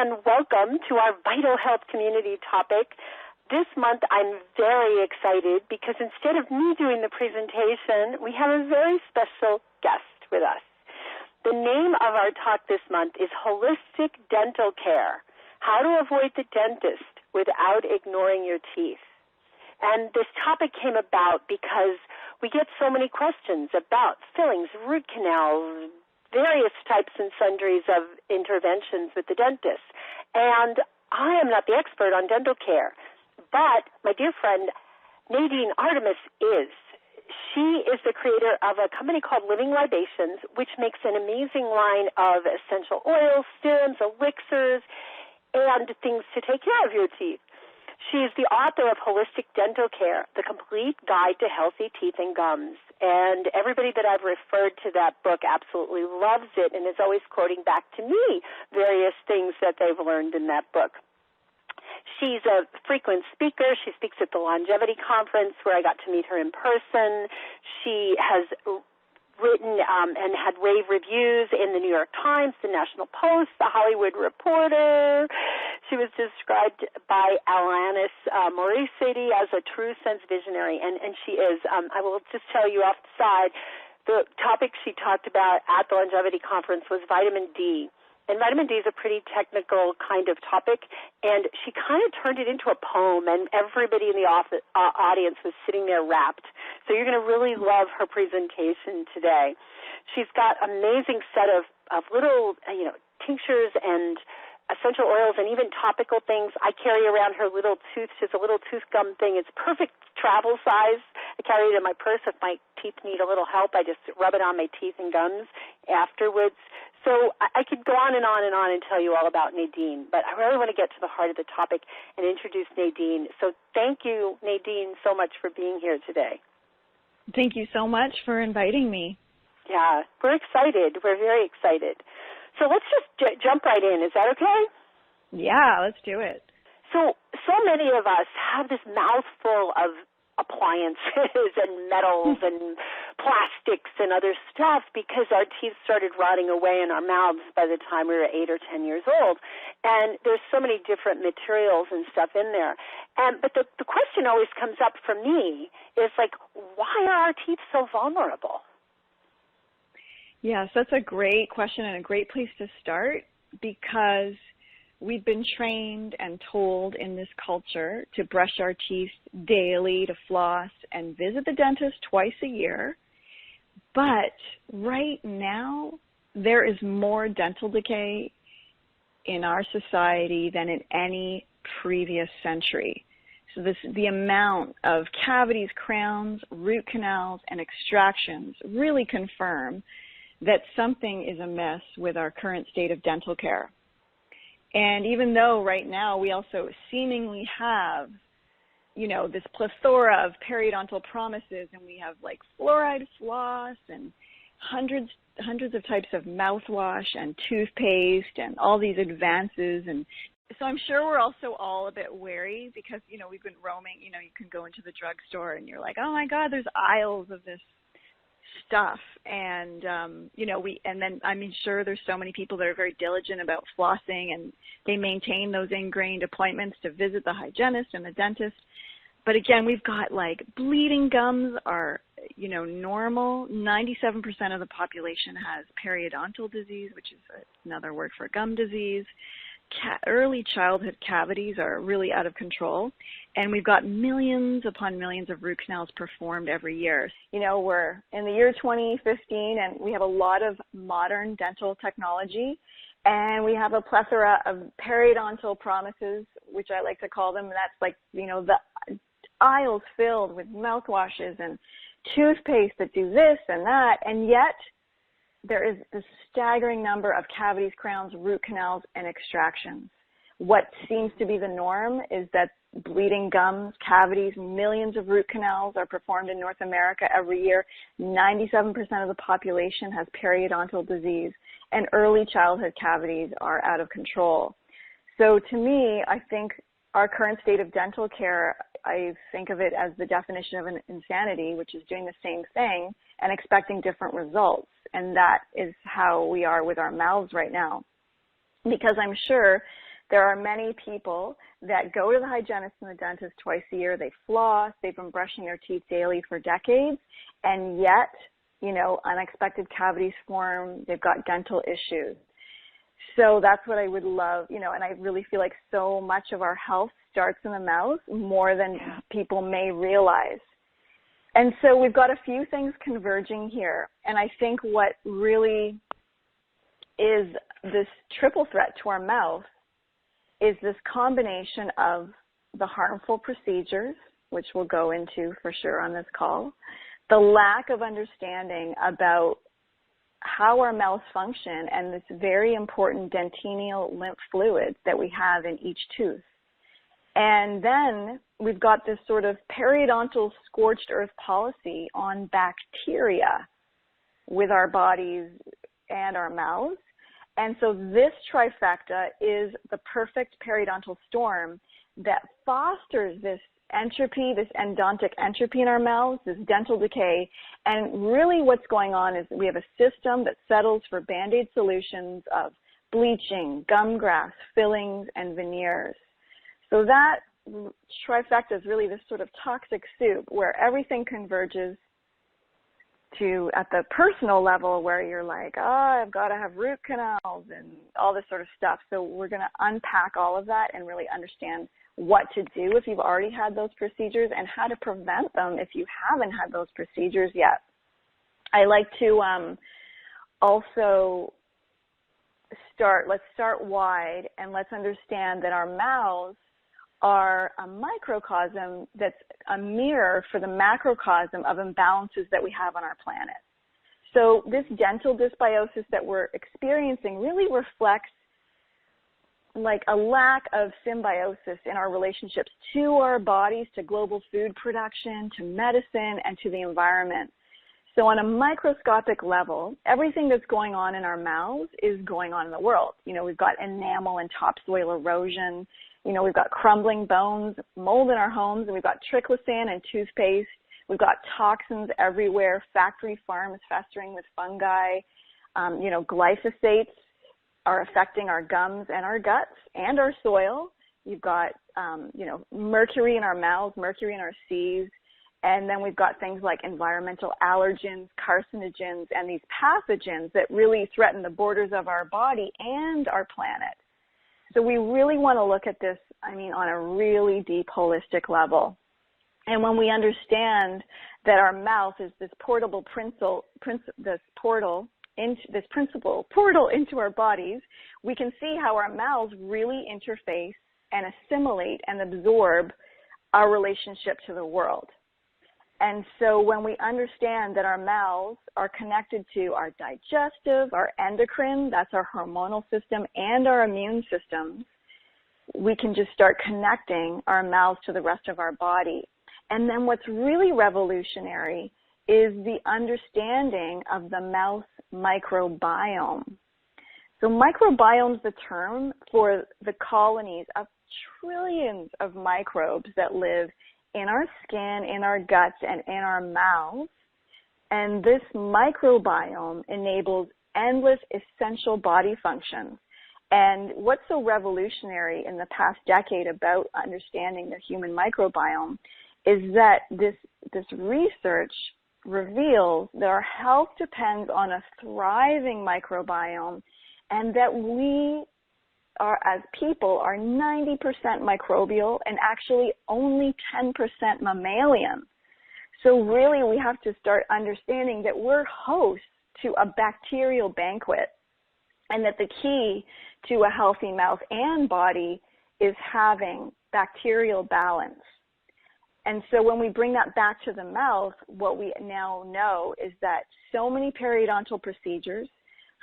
and welcome to our Vital Health Community topic. This month I'm very excited because instead of me doing the presentation, we have a very special guest with us. The name of our talk this month is Holistic Dental Care, How to Avoid the Dentist Without Ignoring Your Teeth. And this topic came about because we get so many questions about fillings, root canals, various types and sundries of interventions with the dentist. And I am not the expert on dental care, but my dear friend Nadine Artemis is. She is the creator of a company called Libations, which makes an amazing line of essential oils, serums, elixirs, and things to take care of your teeth. She is the author of Holistic Dental Care, The Complete Guide to Healthy Teeth and Gums. And everybody that I've referred to that book absolutely loves it and is always quoting back to me various things that they've learned in that book. She's a frequent speaker. She speaks at the Longevity Conference where I got to meet her in person. She has written and had rave reviews in the New York Times, the National Post, the Hollywood Reporter. She was described by Alanis Morissette as a true sense visionary, and she is. I will just tell you off the side, the topic she talked about at the Longevity Conference was vitamin D. And vitamin D is a pretty technical kind of topic, and she kind of turned it into a poem, and everybody in the audience was sitting there rapt. So you're going to really love her presentation today. She's got an amazing set of little, tinctures and essential oils and even topical things. I carry around her little she's a little tooth gum thing. It's perfect travel size. I carry it in my purse. If my teeth need a little help, I just rub it on my teeth and gums afterwards. So I could go on and on and on and tell you all about Nadine, but I really want to get to the heart of the topic and introduce Nadine. So thank you, Nadine, so much for being here today. Thank you so much for inviting me. Yeah, we're excited. We're very excited. So let's just jump right in. Is that okay? Yeah, let's do it. So many of us have this mouthful of appliances and metals and plastics and other stuff because our teeth started rotting away in our mouths by the time we were 8 or 10 years old. And there's so many different materials and stuff in there. But the question always comes up for me is like, why are our teeth so vulnerable? Yes, that's a great question and a great place to start because we've been trained and told in this culture to brush our teeth daily, to floss, and visit the dentist twice a year. But right now, there is more dental decay in our society than in any previous century. So the amount of cavities, crowns, root canals, and extractions really confirm that something is amiss with our current state of dental care. And even though right now we also seemingly have, this plethora of periodontal promises, and we have like fluoride floss and hundreds of types of mouthwash and toothpaste and all these advances. And so I'm sure we're also all a bit wary because, we've been roaming, you can go into the drugstore and you're like, oh my God, there's aisles of this stuff. And, then I'm sure there's so many people that are very diligent about flossing and they maintain those ingrained appointments to visit the hygienist and the dentist. But again, we've got like bleeding gums are, normal. 97% of the population has periodontal disease, which is another word for gum disease. Early childhood cavities are really out of control, and we've got millions upon millions of root canals performed every year. We're in the year 2015, and we have a lot of modern dental technology, and we have a plethora of periodontal promises, which I like to call them, and that's like, the aisles filled with mouthwashes and toothpaste that do this and that, and yet there is this staggering number of cavities, crowns, root canals, and extractions. What seems to be the norm is that bleeding gums, cavities, millions of root canals are performed in North America every year. 97% of the population has periodontal disease, and early childhood cavities are out of control. So to me, I think our current state of dental care, I think of it as the definition of an insanity, which is doing the same thing and expecting different results. And that is how we are with our mouths right now. Because I'm sure There are many people that go to the hygienist and the dentist twice a year. They floss. They've been brushing their teeth daily for decades, and yet, unexpected cavities form. They've got dental issues. So that's what I would love, and I really feel like so much of our health starts in the mouth more than people may realize. And so we've got a few things converging here. And I think what really is this triple threat to our mouth is this combination of the harmful procedures, which we'll go into for sure on this call, the lack of understanding about how our mouths function and this very important dentinal lymph fluid that we have in each tooth. And then we've got this sort of periodontal scorched earth policy on bacteria with our bodies and our mouths. And so this trifecta is the perfect periodontal storm that fosters this entropy, this endodontic entropy in our mouths, this dental decay. And really what's going on is we have a system that settles for Band-Aid solutions of bleaching, gum grafts, fillings, and veneers. So that trifecta is really this sort of toxic soup where everything converges to at the personal level where you're like, I've got to have root canals and all this sort of stuff. So we're going to unpack all of that and really understand what to do if you've already had those procedures and how to prevent them if you haven't had those procedures yet. I like to also let's start wide and let's understand that our mouths are a microcosm that's a mirror for the macrocosm of imbalances that we have on our planet. So this dental dysbiosis that we're experiencing really reflects like a lack of symbiosis in our relationships to our bodies, to global food production, to medicine, and to the environment. So on a microscopic level, everything that's going on in our mouths is going on in the world. We've got enamel and topsoil erosion. We've got crumbling bones, mold in our homes, and we've got triclosan and toothpaste. We've got toxins everywhere, factory farms festering with fungi. Glyphosates are affecting our gums and our guts and our soil. You've got, mercury in our mouths, mercury in our seas. And then we've got things like environmental allergens, carcinogens, and these pathogens that really threaten the borders of our body and our planet. So we really want to look at this, on a really deep holistic level. And when we understand that our mouth is this portal into our bodies, we can see how our mouths really interface and assimilate and absorb our relationship to the world. And so when we understand that our mouths are connected to our digestive, our endocrine, that's our hormonal system, and our immune systems, we can just start connecting our mouths to the rest of our body. And then what's really revolutionary is the understanding of the mouth microbiome. So microbiome is the term for the colonies of trillions of microbes that live in our skin, in our guts, and in our mouths. And this microbiome enables endless essential body functions. And what's so revolutionary in the past decade about understanding the human microbiome is that this research reveals that our health depends on a thriving microbiome and that we are, as people, are 90% microbial and actually only 10% mammalian. So really we have to start understanding that we're hosts to a bacterial banquet and that the key to a healthy mouth and body is having bacterial balance. And so when we bring that back to the mouth, what we now know is that so many periodontal procedures,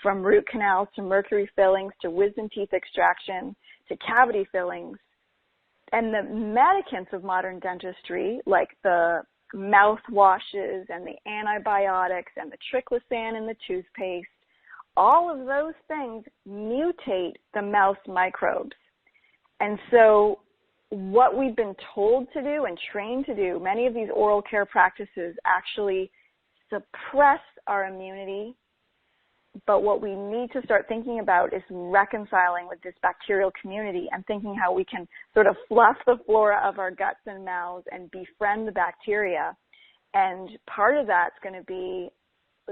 from root canals to mercury fillings to wisdom teeth extraction to cavity fillings, and the medicaments of modern dentistry, like the mouthwashes and the antibiotics and the triclosan in the toothpaste, all of those things mutate the mouth microbes. And so what we've been told to do and trained to do, many of these oral care practices actually suppress our immunity But what we need to start thinking about is reconciling with this bacterial community and thinking how we can sort of fluff the flora of our guts and mouths and befriend the bacteria. And part of that's going to be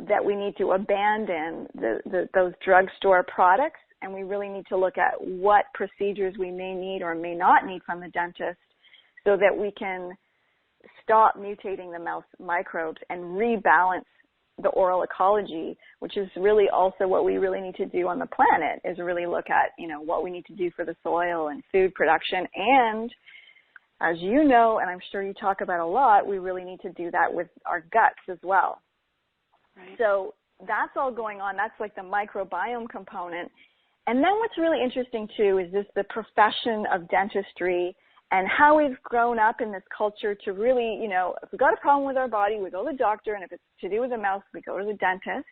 that we need to abandon those drugstore products, and we really need to look at what procedures we may need or may not need from the dentist so that we can stop mutating the mouth microbes and rebalance the oral ecology, which is really also what we really need to do on the planet, is really look at, what we need to do for the soil and food production. And as you know, and I'm sure you talk about a lot, we really need to do that with our guts as well. Right. So that's all going on. That's like the microbiome component. And then what's really interesting too is the profession of dentistry and how we've grown up in this culture to really, if we've got a problem with our body, we go to the doctor, and if it's to do with the mouth, we go to the dentist.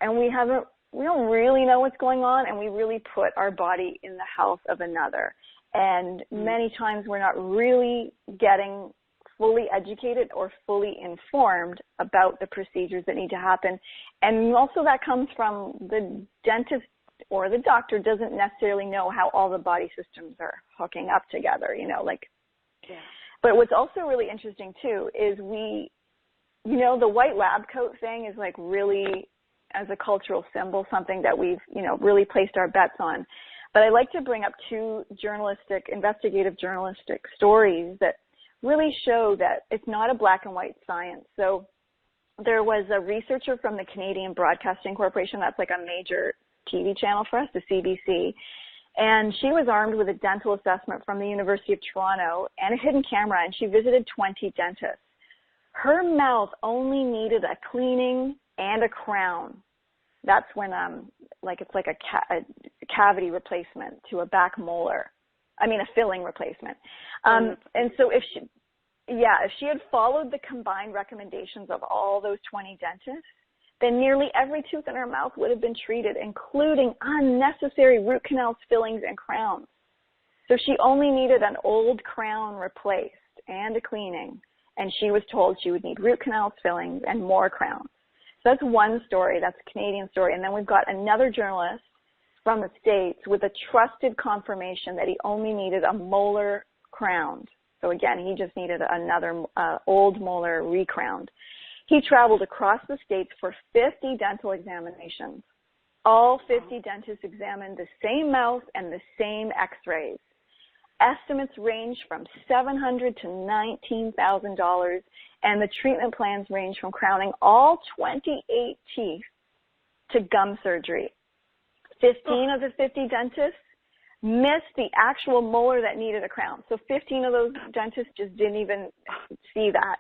And we don't really know what's going on, and we really put our body in the health of another. And many times we're not really getting fully educated or fully informed about the procedures that need to happen. And also that comes from the dentist or the doctor doesn't necessarily know how all the body systems are hooking up together, Yeah. But what's also really interesting too is the white lab coat thing is like really, as a cultural symbol, something that we've, really placed our bets on. But I like to bring up two investigative journalistic stories that really show that it's not a black and white science. So there was a researcher from the Canadian Broadcasting Corporation, that's like a major TV channel for us, the CBC, and she was armed with a dental assessment from the University of Toronto and a hidden camera, and she visited 20 dentists. Her mouth only needed a cleaning and a crown. That's when it's like a cavity replacement to a back molar. A filling replacement. And so if she had followed the combined recommendations of all those 20 dentists, then nearly every tooth in her mouth would have been treated, including unnecessary root canals, fillings, and crowns. So she only needed an old crown replaced and a cleaning, and she was told she would need root canals, fillings, and more crowns. So that's one story. That's a Canadian story. And then we've got another journalist from the States with a trusted confirmation that he only needed a molar crowned. So again, he just needed another old molar recrowned. He traveled across the States for 50 dental examinations. All 50 dentists examined the same mouth and the same x-rays. Estimates range from $700 to $19,000, and the treatment plans range from crowning all 28 teeth to gum surgery. 15 of the 50 dentists missed the actual molar that needed a crown. So 15 of those dentists just didn't even see that,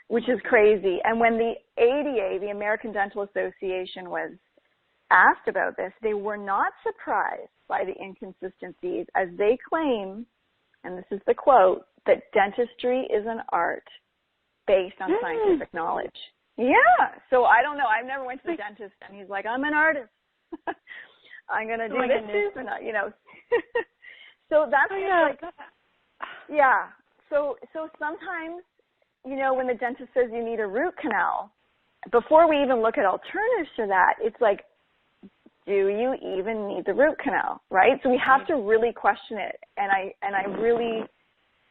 which is crazy. And when the ADA, the American Dental Association, was asked about this, they were not surprised by the inconsistencies, as they claim, and this is the quote, that dentistry is an art based on scientific knowledge. Yeah. So I don't know. I've never went to the dentist and he's like, I'm an artist. I'm going to do this tooth and so that's So sometimes, when the dentist says you need a root canal, before we even look at alternatives to that, it's like, do you even need the root canal, right? So we have to really question it. And I really,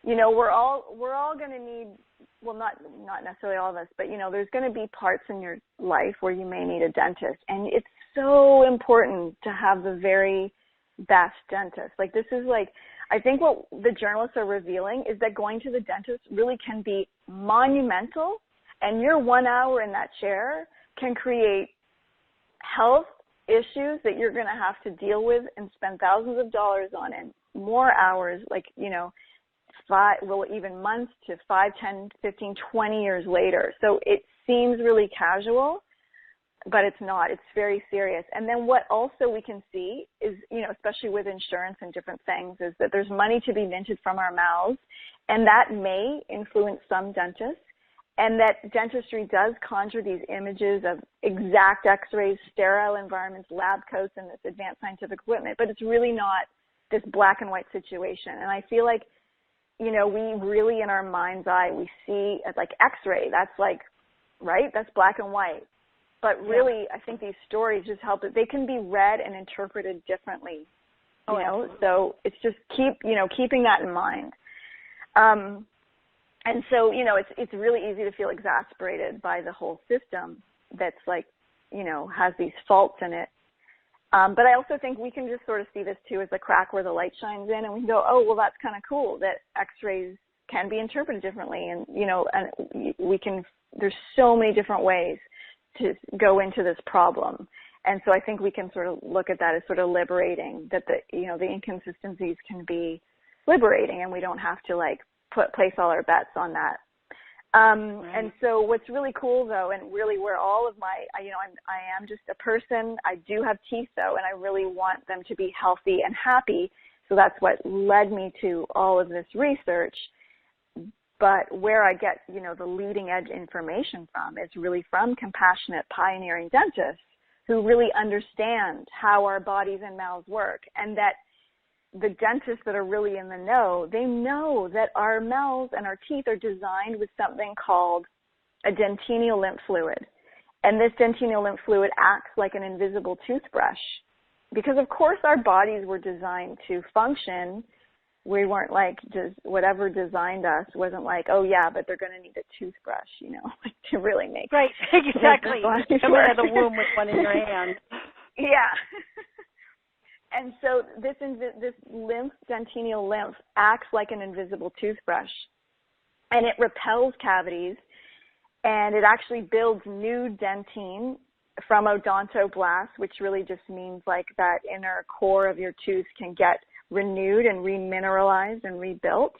we're all going to need, well, not necessarily all of us, but, there's going to be parts in your life where you may need a dentist. And it's so important to have the very best dentist. Like, this is like, I think what the journalists are revealing is that going to the dentist really can be monumental, and your 1 hour in that chair can create health issues that you're going to have to deal with and spend thousands of dollars on, and more hours, even months to 5, 10, 15, 20 years later. So it seems really casual, but it's not. It's very serious. And then what also we can see is, especially with insurance and different things, is that there's money to be minted from our mouths, and that may influence some dentists, and that dentistry does conjure these images of exact x-rays, sterile environments, lab coats, and this advanced scientific equipment, but it's really not this black and white situation. And I feel like, we really, in our mind's eye, we see like x-ray, that's like, right, that's black and white. But really, I think these stories just help it. They can be read and interpreted differently, you know. So it's just keeping that in mind. And so, you know, it's really easy to feel exasperated by the whole system that's like, you know, has these faults in it. But I also think we can just sort of see this too as a crack where the light shines in, and we can go, oh, well, that's kind of cool that X-rays can be interpreted differently. And, you know, and we can, there's so many different ways to go into this problem. And so I think we can sort of look at that as sort of liberating, that the inconsistencies can be liberating, and we don't have to like place all our bets on that. Right. And so what's really cool though, and really where all of my, I am just a person. I do have teeth though, and I really want them to be healthy and happy. So that's what led me to all of this research. But where I get, you know, the leading edge information from is really from compassionate, pioneering dentists who really understand how our bodies and mouths work, and that the dentists that are really in the know, they know that our mouths and our teeth are designed with something called a dentinal lymph fluid. And this dentinal lymph fluid acts like an invisible toothbrush because, of course, our bodies were designed to function. We weren't like, just whatever designed us wasn't like, oh, yeah, but they're going to need a toothbrush, you know, to really make right, exactly. Come out of the womb with one in your hand. Yeah. And so this lymph, dentinal lymph, acts like an invisible toothbrush, and it repels cavities, and it actually builds new dentine from odontoblasts, which really just means like that inner core of your tooth can get renewed and remineralized and rebuilt.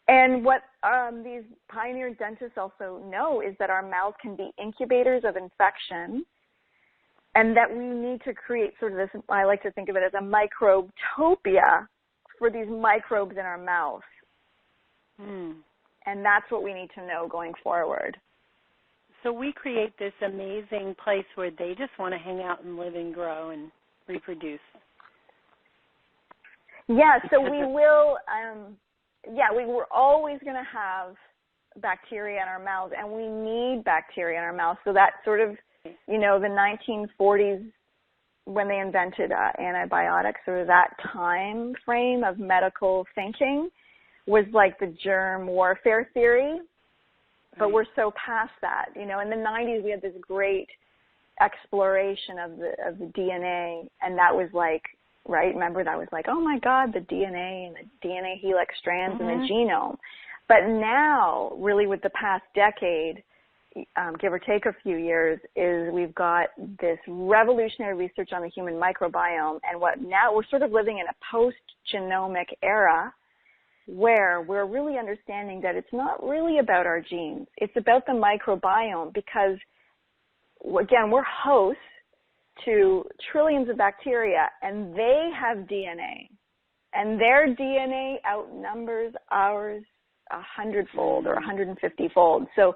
And what these pioneer dentists also know is that our mouths can be incubators of infection, and that we need to create sort of this, I like to think of it as a microbtopia for these microbes in our mouth. And that's what we need to know going forward. So we create this amazing place where they just want to hang out and live and grow and reproduce. Yeah, so we will, we're always going to have bacteria in our mouths, and we need bacteria in our mouths. So that sort of, you know, the 1940s when they invented antibiotics, or that time frame of medical thinking was like the germ warfare theory, but we're so past that. You know, in the 90s we had this great exploration of the DNA, and that was like, right, remember that was like, oh my God, the DNA and the DNA helix strands in the genome. But now, really with the past decade, give or take a few years, is we've got this revolutionary research on the human microbiome, and what now we're sort of living in a post-genomic era where we're really understanding that it's not really about our genes. It's about the microbiome because, again, we're hosts to trillions of bacteria, and they have DNA, and their DNA outnumbers ours 100-fold or 150-fold. So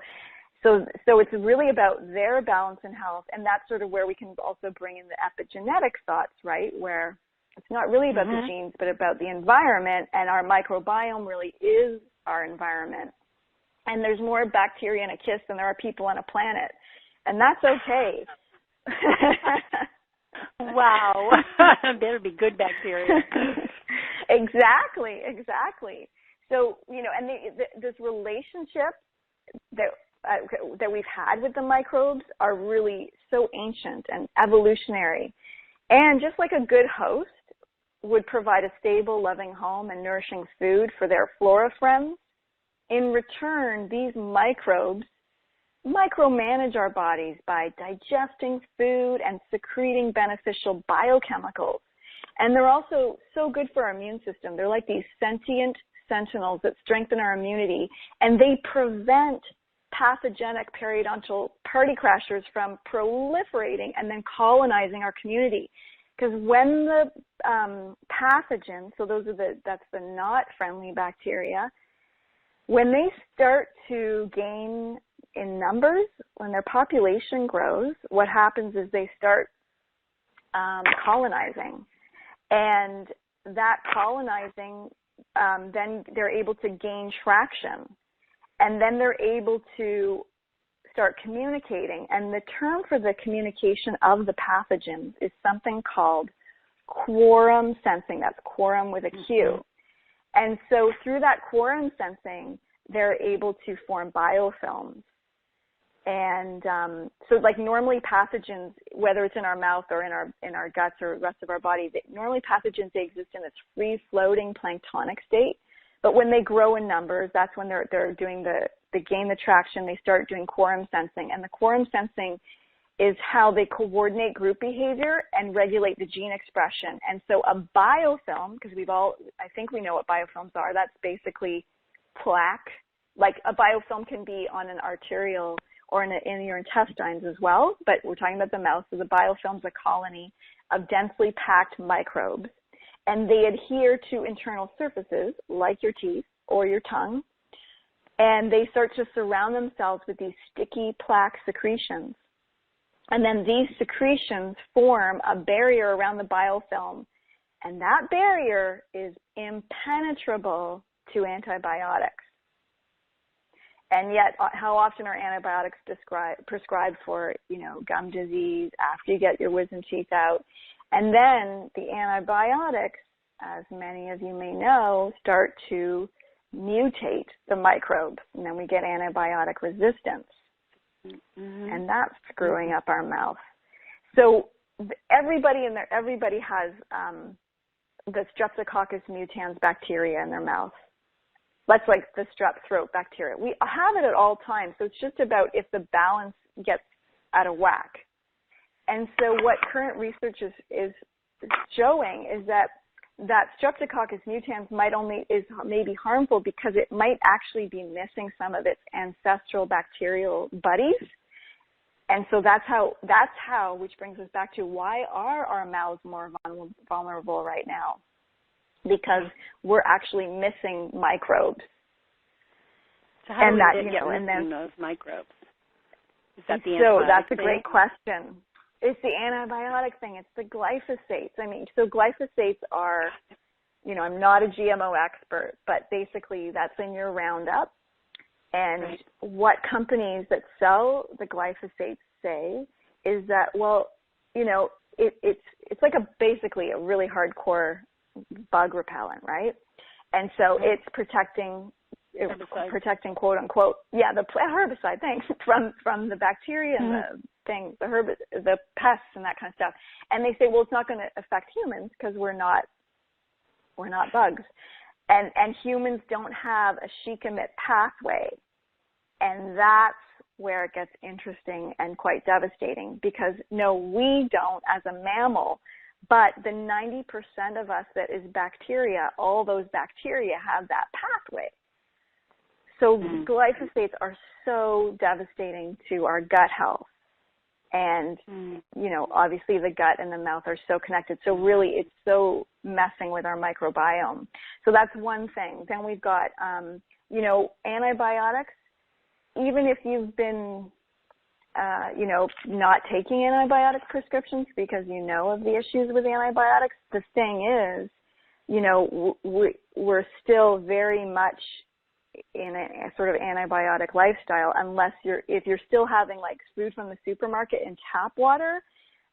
it's really about their balance and health, and that's sort of where we can also bring in the epigenetic thoughts, right, where it's not really about the genes, but about the environment, and our microbiome really is our environment. And there's more bacteria in a kiss than there are people on a planet, and that's okay. Wow. Better be good bacteria. Exactly. So, you know, and this relationship that we've had with the microbes are really so ancient and evolutionary. And just like a good host would provide a stable, loving home and nourishing food for their flora friends, in return, these microbes micromanage our bodies by digesting food and secreting beneficial biochemicals. And they're also so good for our immune system. They're like these sentient sentinels that strengthen our immunity, and they prevent pathogenic periodontal party crashers from proliferating and then colonizing our community. Because when the pathogens, so that's the not friendly bacteria, when they start to gain in numbers, when their population grows, what happens is they start colonizing. And that colonizing, then they're able to gain traction. And then they're able to start communicating. And the term for the communication of the pathogens is something called quorum sensing. That's quorum with a Q. And so through that quorum sensing, they're able to form biofilms. And so like normally pathogens, whether it's in our mouth or in our guts or the rest of our body, normally pathogens, they exist in this free-floating planktonic state. But when they grow in numbers, that's when they're doing they gain the traction, they start doing quorum sensing. And the quorum sensing is how they coordinate group behavior and regulate the gene expression. And so a biofilm, because I think we know what biofilms are, that's basically plaque. Like a biofilm can be on an arterial or in your intestines as well, but we're talking about the mouth. So the biofilm's a colony of densely packed microbes, and they adhere to internal surfaces like your teeth or your tongue, and they start to surround themselves with these sticky plaque secretions. And then these secretions form a barrier around the biofilm, and that barrier is impenetrable to antibiotics. And yet, how often are antibiotics prescribed for, gum disease after you get your wisdom teeth out? And then the antibiotics, as many of you may know, start to mutate the microbes, and then we get antibiotic resistance. And that's screwing up our mouth. So everybody has the Streptococcus mutans bacteria in their mouth. That's like the strep throat bacteria. We have it at all times, so it's just about if the balance gets out of whack. And so what current research is showing is that Streptococcus mutans may be harmful because it might actually be missing some of its ancestral bacterial buddies. And so that's how, which brings us back to why are our mouths more vulnerable right now? Because we're actually missing microbes. So how do we get missing those microbes? Is that the antibiotic that's a great question. It's the antibiotic thing. It's the glyphosates. So glyphosates are, I'm not a GMO expert, but basically that's in your Roundup. And what companies that sell the glyphosates say is that, it's like basically a really hardcore bug repellent, right? And so it's protecting quote unquote, the herbicide, thanks, from the bacteria and the things, the pests and that kind of stuff. And they say, well, it's not going to affect humans because we're not bugs, and humans don't have a shikimate pathway, and that's where it gets interesting and quite devastating because no, we don't as a mammal. But the 90% of us that is bacteria, all those bacteria have that pathway. So glyphosates are so devastating to our gut health. And, obviously the gut and the mouth are so connected. So really it's so messing with our microbiome. So that's one thing. Then we've got, antibiotics. Even if you've been not taking antibiotic prescriptions because of the issues with antibiotics, the thing is, we're still very much in a sort of antibiotic lifestyle unless if you're still having like food from the supermarket in tap water,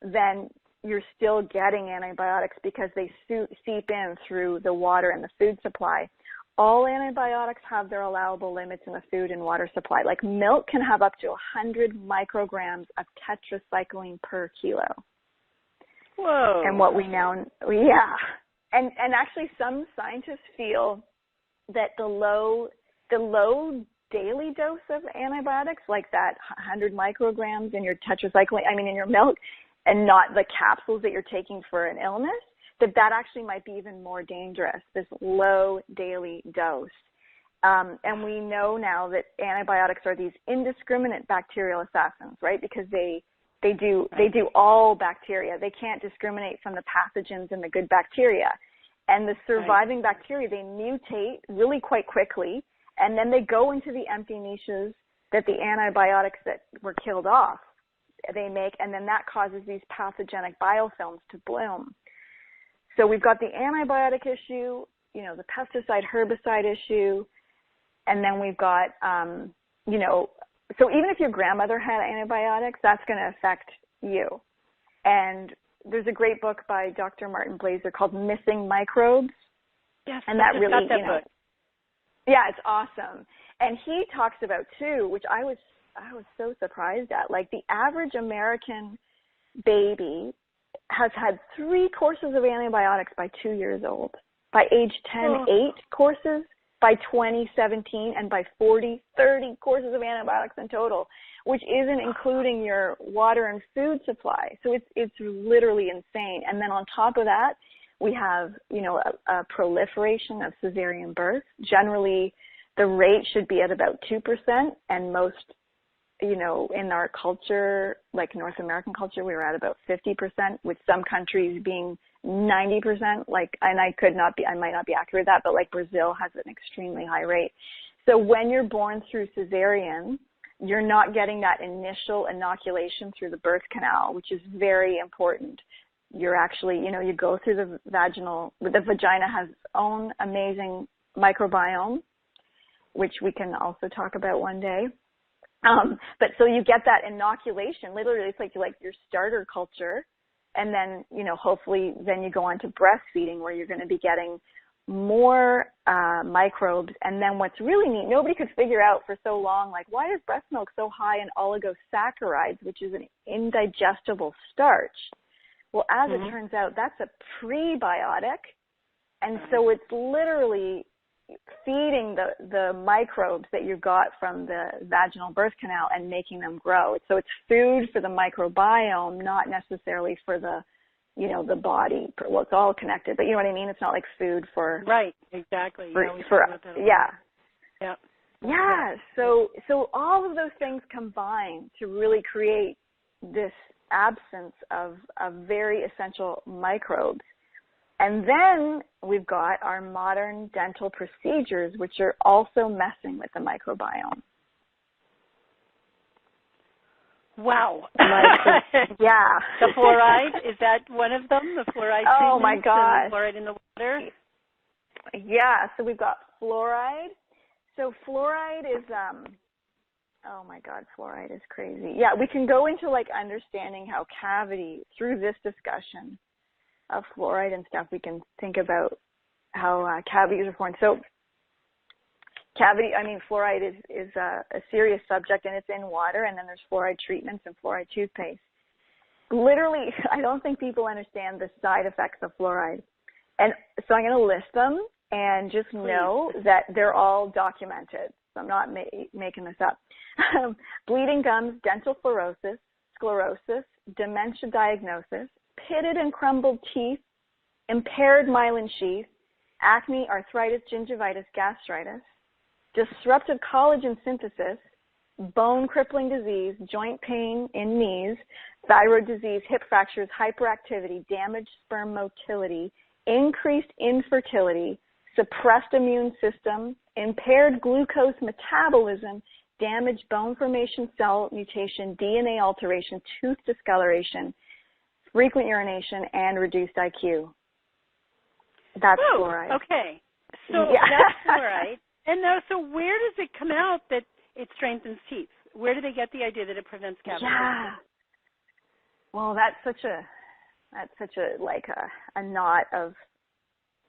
then you're still getting antibiotics because they seep in through the water and the food supply. All antibiotics have their allowable limits in the food and water supply. Like milk can have up to 100 micrograms of tetracycline per kilo. Whoa. And what we now, And actually some scientists feel that the low daily dose of antibiotics, like that 100 micrograms in your tetracycline, in your milk, and not the capsules that you're taking for an illness, that actually might be even more dangerous, this low daily dose. And we know now that antibiotics are these indiscriminate bacterial assassins, right? Because they do all bacteria. They can't discriminate from the pathogens and the good bacteria. And the surviving bacteria, they mutate really quite quickly, and then they go into the empty niches that the antibiotics that were killed off, they make, and then that causes these pathogenic biofilms to bloom. So we've got the antibiotic issue, the pesticide herbicide issue, and then we've got, so even if your grandmother had antibiotics, that's going to affect you. And there's a great book by Dr. Martin Blaser called Missing Microbes. Yes, and I that just really, got that book. Yeah, it's awesome. And he talks about too, which I was so surprised at, like the average American baby has had 3 courses of antibiotics by 2 years old. By age 10, 8 courses. By 2017, and by 40, 30 courses of antibiotics in total, which isn't including your water and food supply. So it's literally insane. And then on top of that, we have, a proliferation of cesarean births. Generally, the rate should be at about 2%, and most, in our culture, like North American culture, we were at about 50%, with some countries being 90%, and I might not be accurate with that, but like Brazil has an extremely high rate. So when you're born through cesarean, you're not getting that initial inoculation through the birth canal, which is very important. You're actually, you go through the vagina has its own amazing microbiome, which we can also talk about one day. But so you get that inoculation, literally it's like your starter culture. And then, hopefully then you go on to breastfeeding, where you're going to be getting more microbes. And then what's really neat, nobody could figure out for so long, like, why is breast milk so high in oligosaccharides, which is an indigestible starch? Well, as it turns out, that's a prebiotic. And so it's literally feeding the microbes that you got from the vaginal birth canal and making them grow. So it's food for the microbiome, not necessarily for the, the body. Well, it's all connected, but you know what I mean? It's not like food for... Right, exactly. Yeah, so all of those things combine to really create this absence of very essential microbes. And then we've got our modern dental procedures, which are also messing with the microbiome. Wow. Yeah. The fluoride, is that one of them? The fluoride treatment? Oh, my gosh. The fluoride in the water? Yeah, so we've got fluoride. So fluoride is, oh, my God, fluoride is crazy. Yeah, we can go into, understanding how cavity, through this discussion of fluoride and stuff, we can think about how cavities are formed. So fluoride is a serious subject, and it's in water, and then there's fluoride treatments and fluoride toothpaste. Literally, I don't think people understand the side effects of fluoride. And so I'm going to list them, and just know that they're all documented. So I'm not making this up. Bleeding gums, dental sclerosis, dementia diagnosis, pitted and crumbled teeth, impaired myelin sheath, acne, arthritis, gingivitis, gastritis, disrupted collagen synthesis, bone crippling disease, joint pain in knees, thyroid disease, hip fractures, hyperactivity, damaged sperm motility, increased infertility, suppressed immune system, impaired glucose metabolism, damaged bone formation, cell mutation, DNA alteration, tooth discoloration, frequent urination, and reduced IQ. That's fluoride. Okay. So that's fluoride. And now, so where does it come out that it strengthens teeth? Where do they get the idea that it prevents cavities? Yeah. Well, that's such a knot of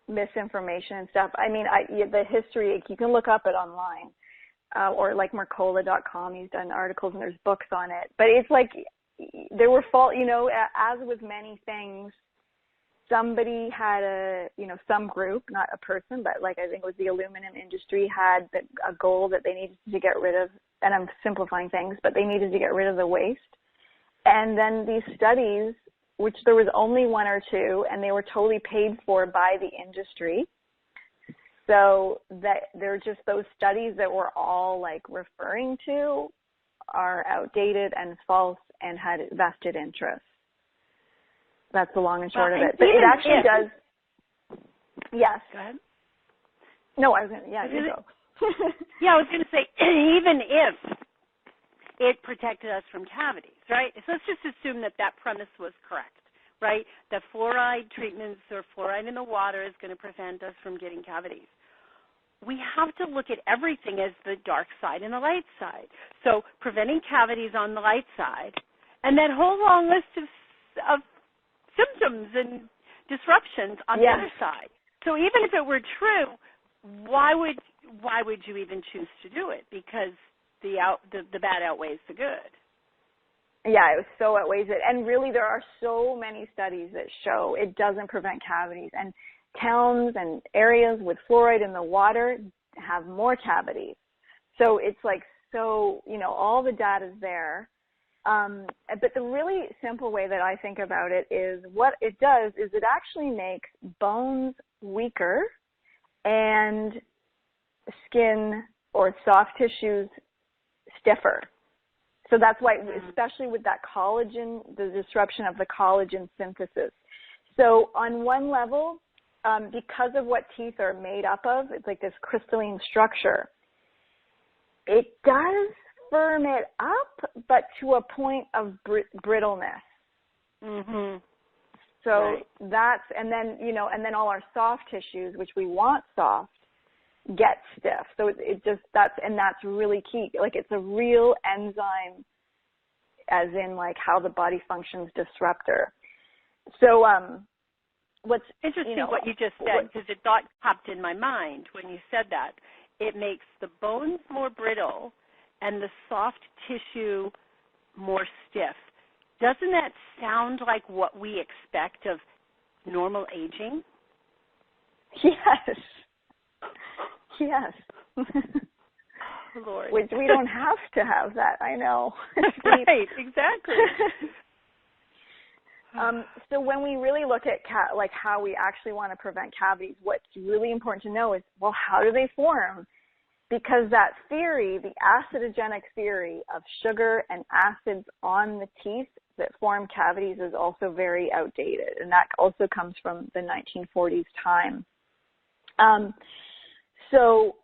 misinformation and stuff. I mean, the history, you can look up it online, or like Mercola.com. He's done articles and there's books on it. But it's like there were as with many things, somebody had some group, not a person, but I think it was the aluminum industry, had a goal that they needed to get rid of, and I'm simplifying things, but they needed to get rid of the waste. And then these studies, which there was only 1 or 2, and they were totally paid for by the industry. So that they're just those studies that we're all referring to are outdated and false and had vested interests. That's the long and short of it. But it actually does. Yes. Go ahead. No, I was going to, you go. Yeah, I was going to say, even if it protected us from cavities, right? So let's just assume that premise was correct, right? That fluoride treatments or fluoride in the water is going to prevent us from getting cavities. we have to look at everything as the dark side and the light side. So preventing cavities on the light side, and that whole long list of symptoms and disruptions on the other side. So even if it were true, why would you even choose to do it? Because the bad outweighs the good. Yeah, it so outweighs it. And really there are so many studies that show it doesn't prevent cavities. And towns and areas with fluoride in the water have more cavities. So it's like, so, you know, all the data is there. But the really simple way that I think about it is what it does is it actually makes bones weaker and skin or soft tissues stiffer. So that's why, especially with that collagen, the disruption of the collagen synthesis. So on one level, because of what teeth are made up of, it's like this crystalline structure. It does firm it up, but to a point of brittleness. Mm-hmm. So that's, and then, you know, and then all our soft tissues, which we want soft, get stiff. So it just, that's really key. Like it's a real enzyme, as in like how the body functions disruptor. So, what's interesting, what you just said, because a thought popped in my mind when you said that. It makes the bones more brittle and the soft tissue more stiff. Doesn't that sound like what we expect of normal aging? Yes. Yes. Lord. Which we don't have to have that, I know. Right, exactly. So when we really look at like how we actually want to prevent cavities, what's really important to know is, well, how do they form? Because that theory, the acidogenic theory of sugar and acids on the teeth that form cavities is also very outdated, and that also comes from the 1940s time. So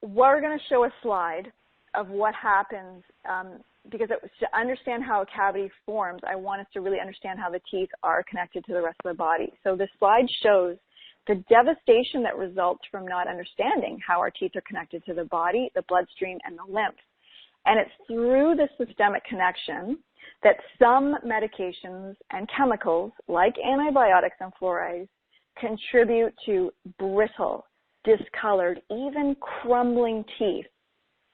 we're going to show a slide of what happens, because to understand how a cavity forms, I want us to really understand how the teeth are connected to the rest of the body. So this slide shows the devastation that results from not understanding how our teeth are connected to the body, the bloodstream, and the lymph. And it's through the systemic connection that some medications and chemicals, like antibiotics and fluorides, contribute to brittle, discolored, even crumbling teeth,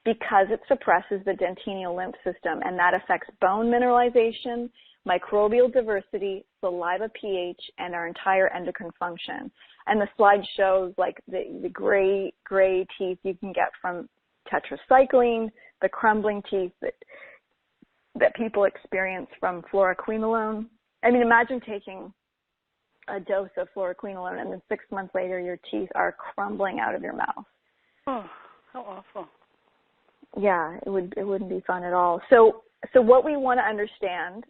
because it suppresses the dentinal lymph system, and that affects bone mineralization, microbial diversity, saliva pH, and our entire endocrine function. And the slide shows like the gray teeth you can get from tetracycline, the crumbling teeth that people experience from fluoroquinolone. I mean, imagine taking a dose of fluoroquinolone and then 6 months later your teeth are crumbling out of your mouth. Oh, how awful. Yeah, it wouldn't be fun at all. So what we want to understand,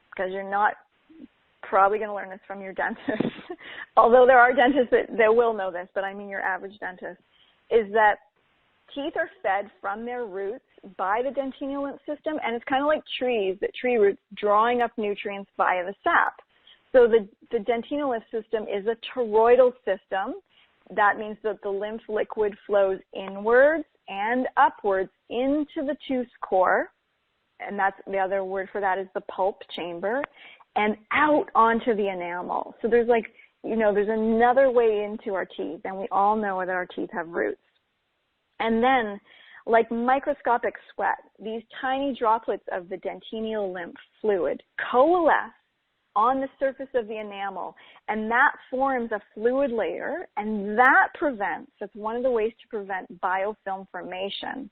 because you're not probably going to learn this from your dentist, although there are dentists that will know this, but I mean your average dentist, is that teeth are fed from their roots by the dentinal lymph system, and it's kind of like trees, that tree roots drawing up nutrients via the sap. So the dentinal lymph system is a toroidal system. That means that the lymph liquid flows inwards and upwards into the tooth core, and that's the other word for that is the pulp chamber, and out onto the enamel. So there's like, you know, there's another way into our teeth, and we all know that our teeth have roots. And then, like microscopic sweat, these tiny droplets of the dentinal lymph fluid coalesce on the surface of the enamel, and that forms a fluid layer, and that's one of the ways to prevent biofilm formation.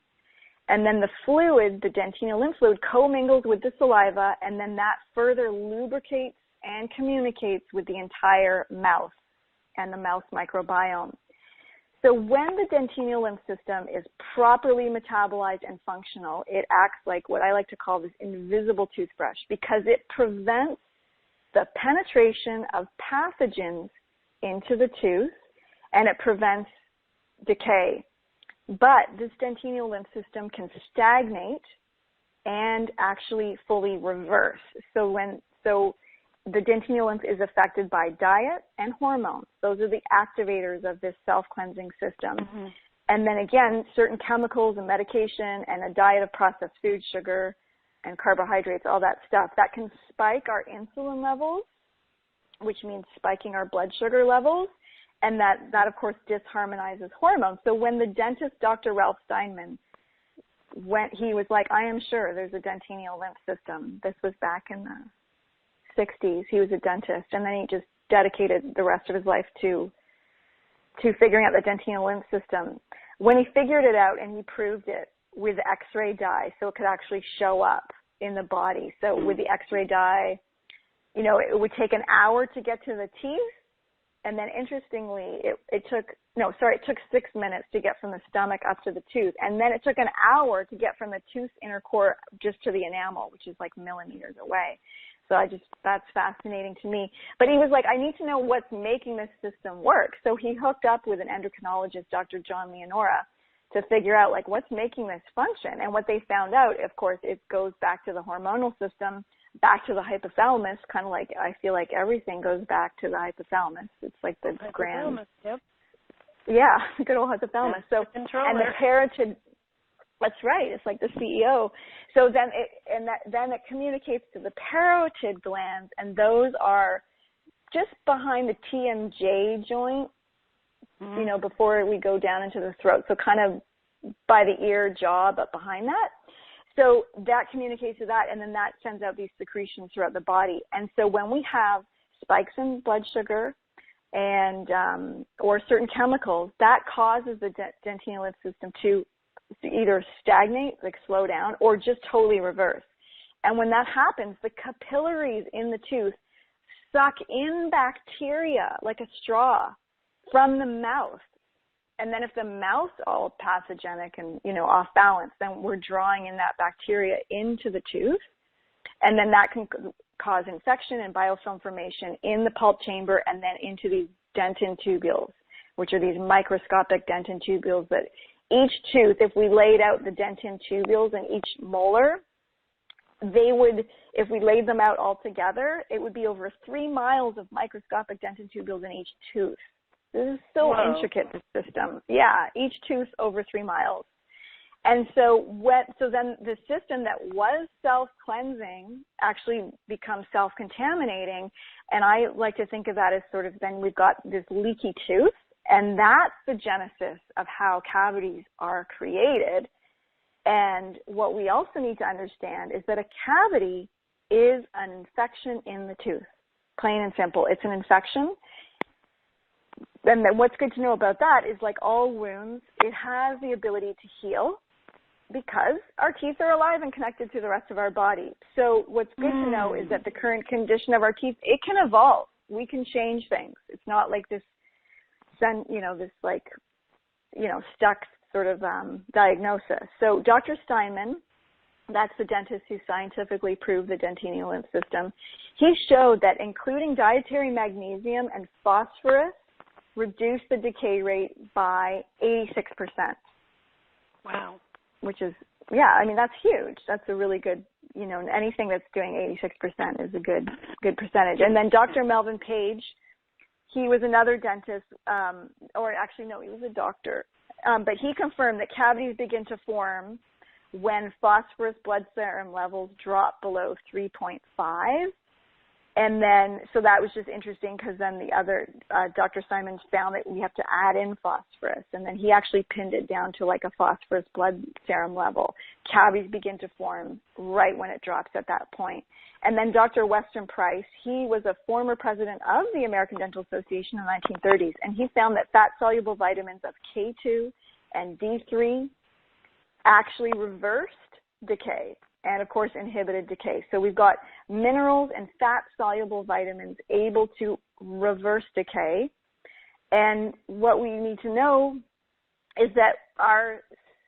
And then the fluid, the dentinal lymph fluid, commingles with the saliva, and then that further lubricates and communicates with the entire mouth and the mouth microbiome. So when the dentinal lymph system is properly metabolized and functional, it acts like what I like to call this invisible toothbrush, because it prevents the penetration of pathogens into the tooth, and it prevents decay. But this dentinal lymph system can stagnate and actually fully reverse. So the dentinal lymph is affected by diet and hormones. Those are the activators of this self-cleansing system. Mm-hmm. And then again, certain chemicals and medication and a diet of processed food, sugar, and carbohydrates, all that stuff, that can spike our insulin levels, which means spiking our blood sugar levels, and that of course disharmonizes hormones. So when the dentist, Dr. Ralph Steinman, he was like, I am sure there's a dentinal lymph system. This was back in the 60s. He was a dentist, and then he just dedicated the rest of his life to figuring out the dentinal lymph system. When he figured it out and he proved it with X-ray dye, so it could actually show up in the body. So with the X-ray dye, you know, it would take an hour to get to the teeth. And then interestingly, it took 6 minutes to get from the stomach up to the tooth. And then it took an hour to get from the tooth inner core just to the enamel, which is like millimeters away. So that's fascinating to me. But he was like, I need to know what's making this system work. So he hooked up with an endocrinologist, Dr. John Leonora, to figure out like what's making this function. And what they found out, of course, it goes back to the hormonal system, back to the hypothalamus, kind of like I feel like everything goes back to the hypothalamus. It's like the grand. Yep. Yeah, good old hypothalamus. Yeah, so and the parotid. That's right. It's like the CEO. So then it communicates to the parotid glands, and those are just behind the TMJ joint. Mm-hmm. You know, before we go down into the throat. So kind of by the ear, jaw, but behind that. So that communicates to that, and then that sends out these secretions throughout the body. And so when we have spikes in blood sugar and or certain chemicals, that causes the dentinal lymph system to either stagnate, like slow down, or just totally reverse. And when that happens, the capillaries in the tooth suck in bacteria like a straw from the mouth. And then if the mouth's all pathogenic and, you know, off balance, then we're drawing in that bacteria into the tooth. And then that can cause infection and biofilm formation in the pulp chamber and then into these dentin tubules, which are these microscopic dentin tubules that each tooth, if we laid out the dentin tubules in each molar, they would, if we laid them out all together, it would be over 3 miles of microscopic dentin tubules in each tooth. This is so intricate, this system. Yeah, each tooth over 3 miles. And so then the system that was self-cleansing actually becomes self-contaminating. And I like to think of that as sort of then we've got this leaky tooth. And that's the genesis of how cavities are created. And what we also need to understand is that a cavity is an infection in the tooth, plain and simple. It's an infection. And then what's good to know about that is, like all wounds, it has the ability to heal because our teeth are alive and connected to the rest of our body. So what's good to know is that the current condition of our teeth, it can evolve. We can change things. It's not like this, stuck sort of diagnosis. So Dr. Steinman, that's the dentist who scientifically proved the dentinal lymph system, he showed that including dietary magnesium and phosphorus reduced the decay rate by 86%. Wow. Which is, that's huge. That's a really good, anything that's doing 86% is a good percentage. And then Dr. Melvin Page, he was another dentist, he was a doctor, but he confirmed that cavities begin to form when phosphorus blood serum levels drop below 3.5. And then, so that was just interesting because then the other, Dr. Simons found that we have to add in phosphorus. And then he actually pinned it down to like a phosphorus blood serum level. Cavities begin to form right when it drops at that point. And then Dr. Weston Price, he was a former president of the American Dental Association in the 1930s. And he found that fat-soluble vitamins of K2 and D3 actually reversed decay and, of course, inhibited decay. So we've got minerals and fat-soluble vitamins able to reverse decay. And what we need to know is that our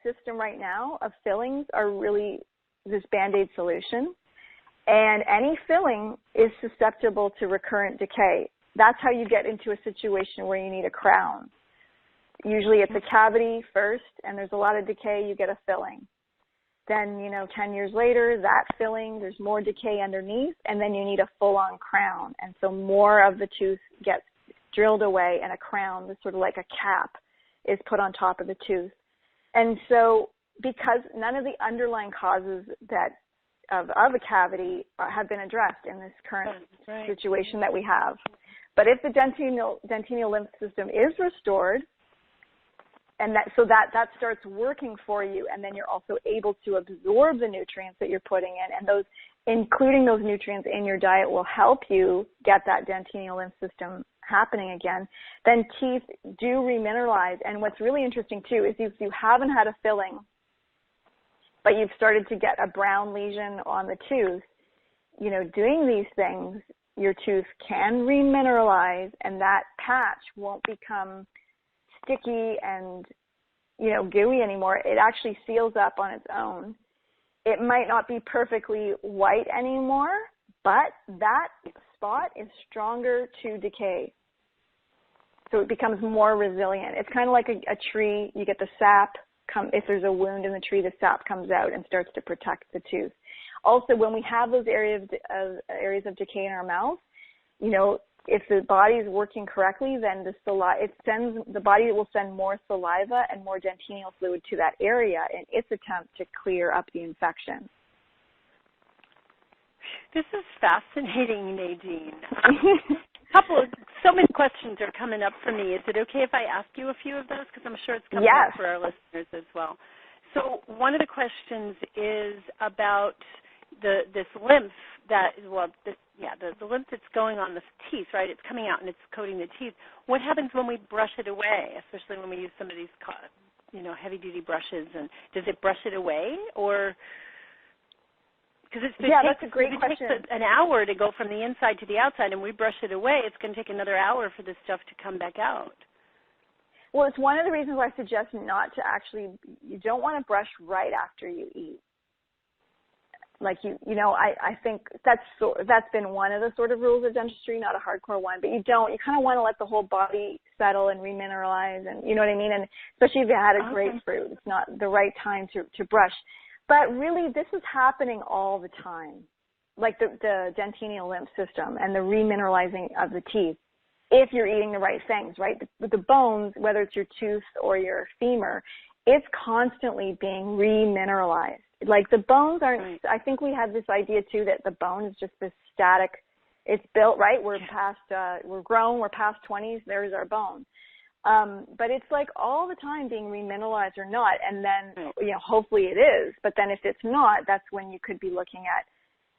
system right now of fillings are really this Band-Aid solution. And any filling is susceptible to recurrent decay. That's how you get into a situation where you need a crown. Usually it's a cavity first, and there's a lot of decay, you get a filling. Then, 10 years later, that filling, there's more decay underneath, and then you need a full-on crown. And so more of the tooth gets drilled away, and a crown is sort of like a cap is put on top of the tooth. And so because none of the underlying causes of a cavity have been addressed in this current situation that we have. But if the dentinal lymph system is restored, and that starts working for you, and then you're also able to absorb the nutrients that you're putting in, and including those nutrients in your diet will help you get that dentinal lymph system happening again, then teeth do remineralize. And what's really interesting too is if you haven't had a filling, but you've started to get a brown lesion on the tooth, doing these things, your tooth can remineralize, and that patch won't become sticky and, gooey anymore. It actually seals up on its own. It might not be perfectly white anymore, but that spot is stronger to decay. So it becomes more resilient. It's kind of like a tree. You get the sap. If there's a wound in the tree, the sap comes out and starts to protect the tooth. Also, when we have those areas of decay in our mouth, if the body is working correctly, then the body will send more saliva and more dentinal fluid to that area in its attempt to clear up the infection. This is fascinating, Nadine. So many questions are coming up for me. Is it okay if I ask you a few of those? Because I'm sure it's coming up for our listeners as well. So one of the questions is about this lymph the lymph that's going on the teeth, right? It's coming out and it's coating the teeth. What happens when we brush it away, especially when we use some of these, heavy-duty brushes? And does it brush it away, or? Because that's a great question. It takes an hour to go from the inside to the outside, and we brush it away. It's going to take another hour for this stuff to come back out. Well, it's one of the reasons why I suggest you don't want to brush right after you eat. I think that's been one of the sort of rules of dentistry, not a hardcore one, but you kind of want to let the whole body settle and remineralize, and you know what I mean? And especially if you had a grapefruit, it's not the right time to brush. But really, this is happening all the time, like the dentinal lymph system and the remineralizing of the teeth, if you're eating the right things, right? The bones, whether it's your tooth or your femur, it's constantly being remineralized. Like the bones aren't, right. I think we have this idea too that the bone is just this static, it's built, right? We're grown, we're past 20s, there's our bone. But it's like all the time being remineralized or not, and then, hopefully it is, but then if it's not, that's when you could be looking at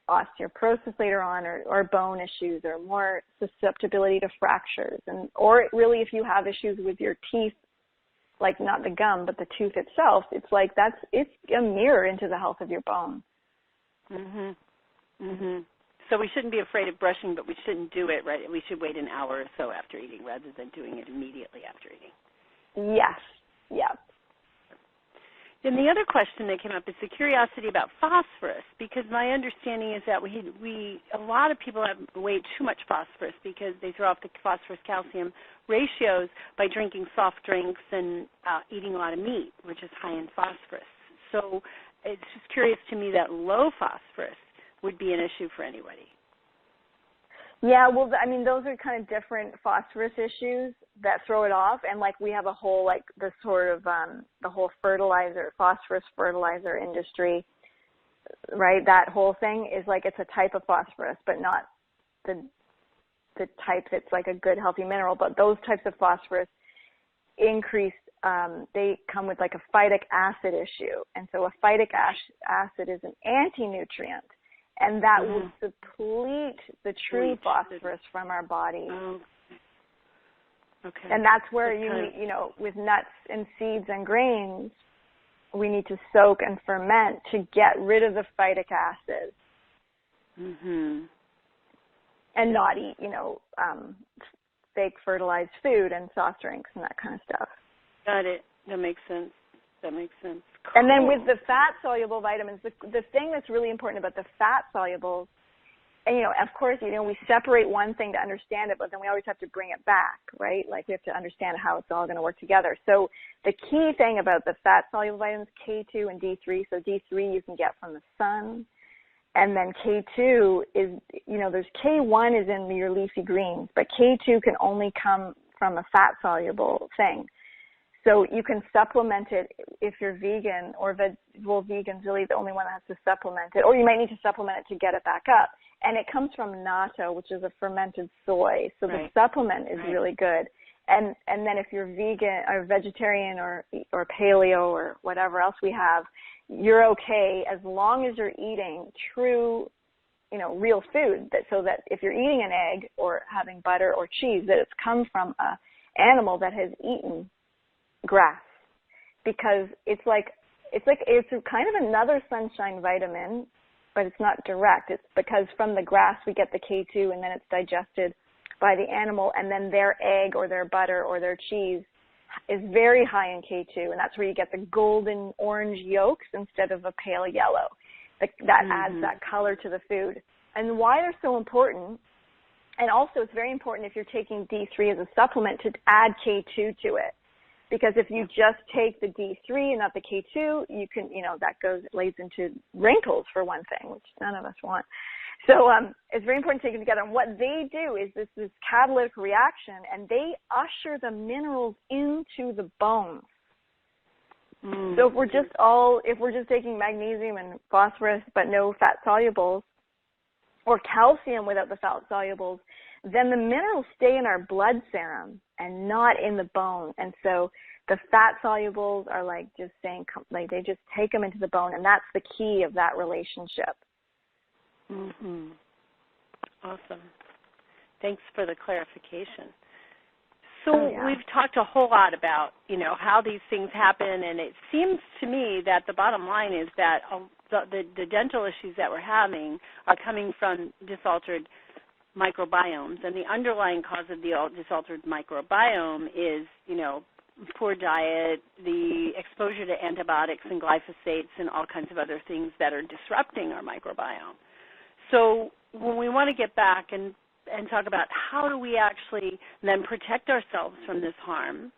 osteoporosis later on, or bone issues, or more susceptibility to fractures, or really if you have issues with your teeth, like not the gum, but the tooth itself, it's like it's a mirror into the health of your bone. Mhm. Mhm. So we shouldn't be afraid of brushing, but we shouldn't do it, right? We should wait an hour or so after eating rather than doing it immediately after eating. Yes. Yeah. Then the other question that came up is the curiosity about phosphorus, because my understanding is that a lot of people have way too much phosphorus because they throw off the phosphorus-calcium ratios by drinking soft drinks and eating a lot of meat, which is high in phosphorus. So it's just curious to me that low phosphorus would be an issue for anybody. Yeah, well, I mean, those are kind of different phosphorus issues that throw it off. And like we have a whole, like the sort of, the whole phosphorus fertilizer industry, right? That whole thing is like, it's a type of phosphorus, but not the type that's like a good, healthy mineral. But those types of phosphorus increase, they come with like a phytic acid issue. And so a phytic acid is an anti-nutrient. And that will deplete the true phosphorus from our body. Oh. Okay. And that's where with nuts and seeds and grains, we need to soak and ferment to get rid of the phytic acid. Mm-hmm. And not eat, fake fertilized food and soft drinks and that kind of stuff. Got it. That makes sense. Cool. And then with the fat-soluble vitamins, the thing that's really important about the fat-solubles, and, of course, we separate one thing to understand it, but then we always have to bring it back, right? Like we have to understand how it's all going to work together. So the key thing about the fat-soluble vitamins, K2 and D3, so D3 you can get from the sun, and then K2 is, there's K1 is in your leafy greens, but K2 can only come from a fat-soluble thing. So you can supplement it if you're vegan or vegan's really the only one that has to supplement it, or you might need to supplement it to get it back up. And it comes from natto, which is a fermented soy. So the supplement is really good. And then if you're vegan or vegetarian or paleo or whatever else we have, you're okay as long as you're eating true, real food. So that if you're eating an egg or having butter or cheese, that it's come from a animal that has eaten grass, because it's kind of another sunshine vitamin, but it's not direct. It's because from the grass we get the K2, and then it's digested by the animal, and then their egg or their butter or their cheese is very high in K2, and that's where you get the golden orange yolks instead of a pale yellow. That adds that color to the food. And why they're so important, and also it's very important if you're taking D3 as a supplement to add K2 to it. Because if you just take the D3 and not the K2, you can, that leads into wrinkles for one thing, which none of us want. So it's very important to take it together. And what they do is this catalytic reaction, and they usher the minerals into the bones. So if we're just taking magnesium and phosphorus but no fat solubles, or calcium without the fat solubles, then the minerals stay in our blood serum and not in the bone. And so the fat solubles are they just take them into the bone, and that's the key of that relationship. Awesome. Thanks for the clarification. So we've talked a whole lot about, how these things happen, and it seems to me that the bottom line is that the dental issues that we're having are coming from disaltered microbiomes, and the underlying cause of the disaltered microbiome is, poor diet, the exposure to antibiotics and glyphosates and all kinds of other things that are disrupting our microbiome. So when we want to get back and talk about how do we actually then protect ourselves from this harm,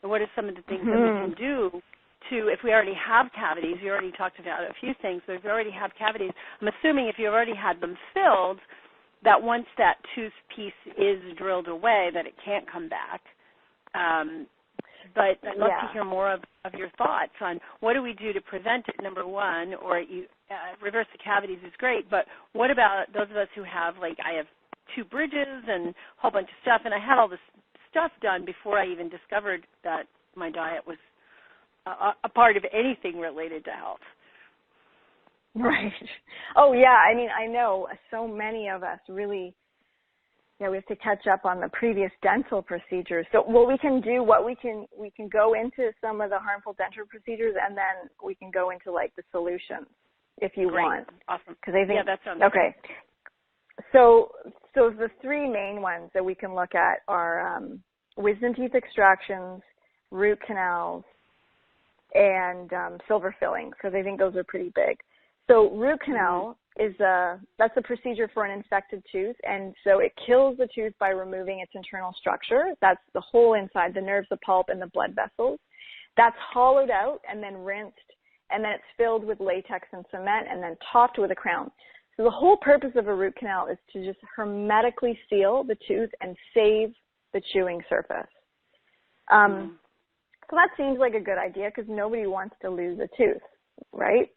and what are some of the things that we can do to, if we already have cavities, you already talked about a few things, but if you already have cavities, I'm assuming if you've already had them filled, that once that tooth piece is drilled away, that it can't come back. But I'd love to hear more of your thoughts on what do we do to prevent it, number one, or reverse the cavities is great, but what about those of us who have, I have 2 bridges and a whole bunch of stuff, and I had all this stuff done before I even discovered that my diet was a part of anything related to health. Right. Oh, yeah. I mean, I know so many of us really, we have to catch up on the previous dental procedures. So what we can go into some of the harmful dental procedures, and then we can go into the solutions if you want. Awesome. Because I think that sounds okay. Great. So the 3 main ones that we can look at are wisdom teeth extractions, root canals, and silver fillings, because I think those are pretty big. So root canal that's a procedure for an infected tooth, and so it kills the tooth by removing its internal structure. That's the whole inside, the nerves, the pulp, and the blood vessels. That's hollowed out and then rinsed, and then it's filled with latex and cement and then topped with a crown. So the whole purpose of a root canal is to just hermetically seal the tooth and save the chewing surface. So that seems like a good idea because nobody wants to lose a tooth, right?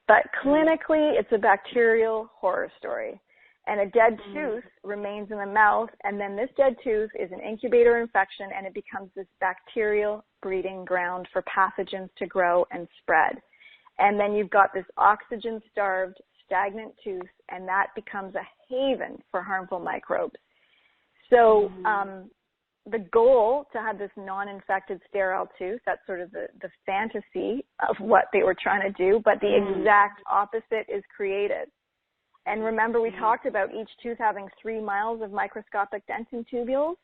But clinically, it's a bacterial horror story. And a dead tooth remains in the mouth, and then this dead tooth is an incubator infection, and it becomes this bacterial breeding ground for pathogens to grow and spread. And then you've got this oxygen-starved, stagnant tooth, and that becomes a haven for harmful microbes. So the goal to have this non-infected sterile tooth, that's sort of the fantasy of what they were trying to do, but the exact opposite is created. And remember, we talked about each tooth having 3 miles of microscopic dentin tubules?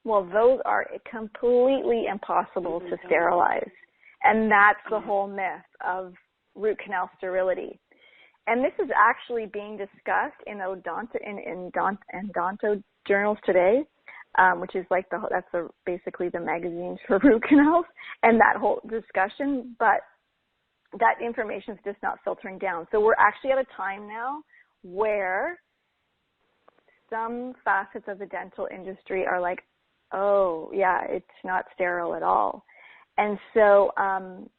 Well, those are completely impossible to sterilize. And that's the whole myth of root canal sterility. And this is actually being discussed in odonto journals today, which is basically the magazines for root canals and that whole discussion. But that information is just not filtering down. So we're actually at a time now where some facets of the dental industry are like, oh, yeah, it's not sterile at all. And so,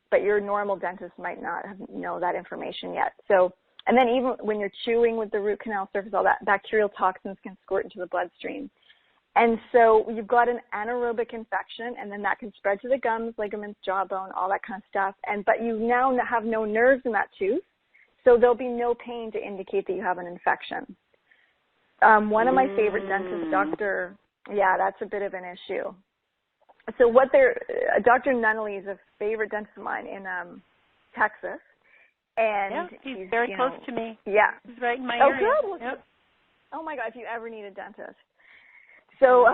but your normal dentist might not know that information yet. So, and then even when you're chewing with the root canal surface, all that bacterial toxins can squirt into the bloodstream. And so you've got an anaerobic infection, and then that can spread to the gums, ligaments, jawbone, all that kind of stuff. But you now have no nerves in that tooth, so there'll be no pain to indicate that you have an infection. One of my favorite dentists, that's a bit of an issue. So Dr. Nunnally is a favorite dentist of mine in Texas. And he's very close to me. Yeah. He's right in my area. Good. Yep. Oh, my God, if you ever need a dentist. So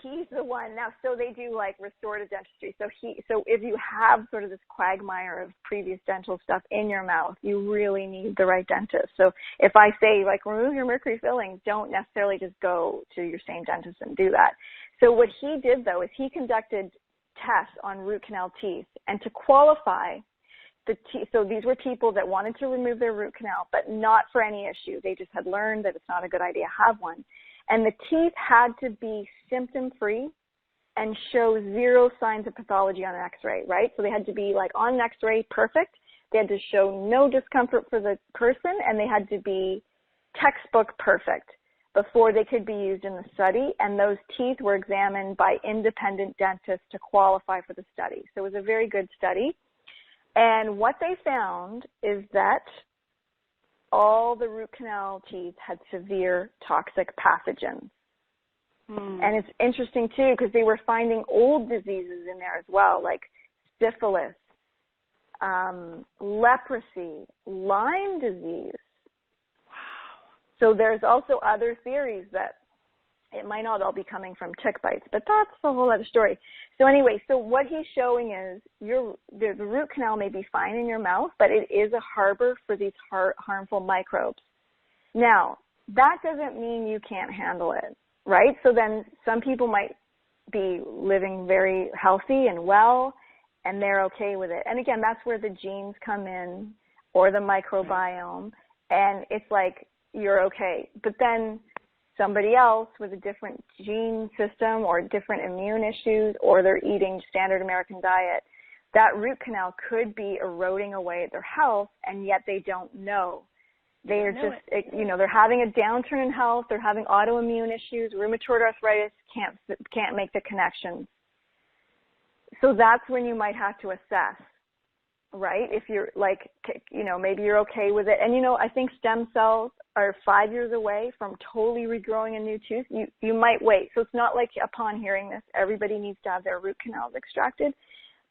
he's the one. Now, so they do, like, restorative dentistry. So if you have sort of this quagmire of previous dental stuff in your mouth, you really need the right dentist. So if I say, like, remove your mercury fillings, don't necessarily just go to your same dentist and do that. So what he did, though, is he conducted tests on root canal teeth. And to qualify so these were people that wanted to remove their root canal, but not for any issue. They just had learned that it's not a good idea to have one. And the teeth had to be symptom-free and show zero signs of pathology on an x-ray, right? So they had to be, like, on an x-ray perfect. They had to show no discomfort for the person, and they had to be textbook perfect before they could be used in the study. And those teeth were examined by independent dentists to qualify for the study. So it was a very good study. And what they found is that all the root canal teeth had severe toxic pathogens. And it's interesting, too, because they were finding old diseases in there as well, like syphilis, leprosy, Lyme disease. Wow. So there's also other theories that it might not all be coming from tick bites, but that's a whole other story. So anyway, so what he's showing is the root canal may be fine in your mouth, but it is a harbor for these harmful microbes. Now, that doesn't mean you can't handle it, right? So then some people might be living very healthy and well, and they're okay with it. And again, that's where the genes come in, or the microbiome, and it's like you're okay. But then somebody else with a different gene system or different immune issues, or they're eating standard American diet, that root canal could be eroding away at their health, and yet they don't know. They're they're having a downturn in health, they're having autoimmune issues, rheumatoid arthritis, can't make the connections. So that's when you might have to assess, right? If you're like, maybe you're okay with it. And, I think stem cells are 5 years away from totally regrowing a new tooth. You might wait. So it's not like upon hearing this, everybody needs to have their root canals extracted.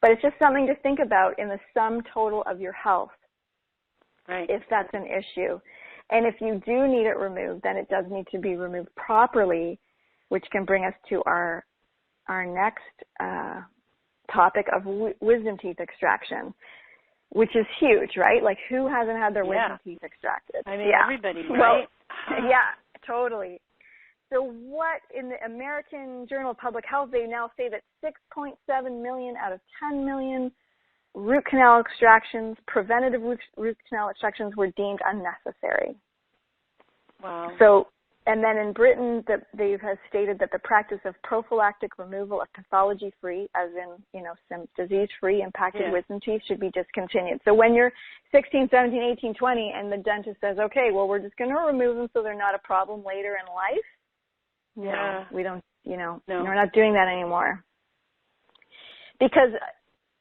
But it's just something to think about in the sum total of your health, right? If that's an issue. And if you do need it removed, then it does need to be removed properly, which can bring us to our next topic of wisdom teeth extraction, which is huge, right? Like, who hasn't had their wisdom teeth extracted? I mean, everybody, right? Well, totally. So what, in the American Journal of Public Health, they now say that 6.7 million out of 10 million root canal extractions, preventative root canal extractions, were deemed unnecessary. Wow. So, and then in Britain, they have stated that the practice of prophylactic removal of pathology-free, as in, some disease-free impacted wisdom teeth, should be discontinued. So when you're 16, 17, 18, 20, and the dentist says, okay, well, we're just going to remove them so they're not a problem later in life, no, we don't, we're not doing that anymore. Because,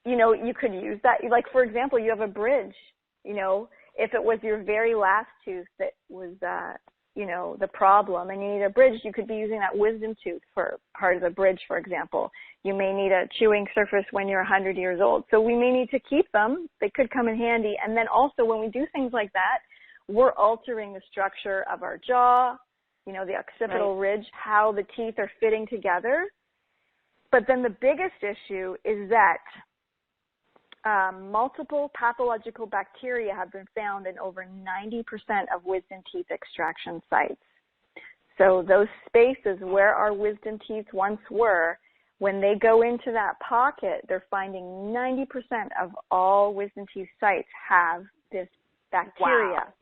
you could use that. Like, for example, you have a bridge, if it was your very last tooth that was, the problem, and you need a bridge, you could be using that wisdom tooth for part of the bridge, for example. You may need a chewing surface when you're 100 years old. So we may need to keep them. They could come in handy. And then also when we do things like that, we're altering the structure of our jaw, the occipital ridge, how the teeth are fitting together. But then the biggest issue is that multiple pathological bacteria have been found in over 90% of wisdom teeth extraction sites. So those spaces where our wisdom teeth once were, when they go into that pocket, they're finding 90% of all wisdom teeth sites have this bacteria. Wow.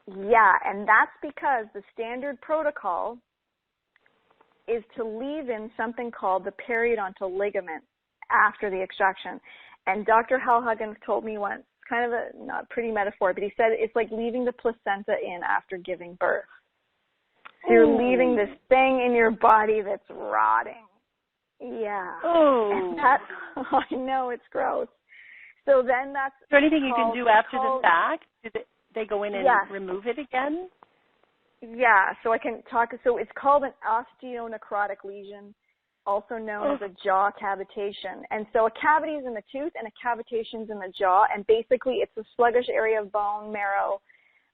Yeah, and that's because the standard protocol is to leave in something called the periodontal ligament after the extraction. And Dr. Hal Huggins told me once, kind of a not pretty metaphor, but he said it's like leaving the placenta in after giving birth. So you're leaving this thing in your body that's rotting. Yeah. Oh. And that's, I know, it's gross. So then that's... Is there anything you can do after the fact? Do they go in and remove it again? Yeah, so I can talk. So it's called an osteonecrotic lesion, also known as a jaw cavitation. And so a cavity is in the tooth and a cavitation is in the jaw. And basically it's a sluggish area of bone marrow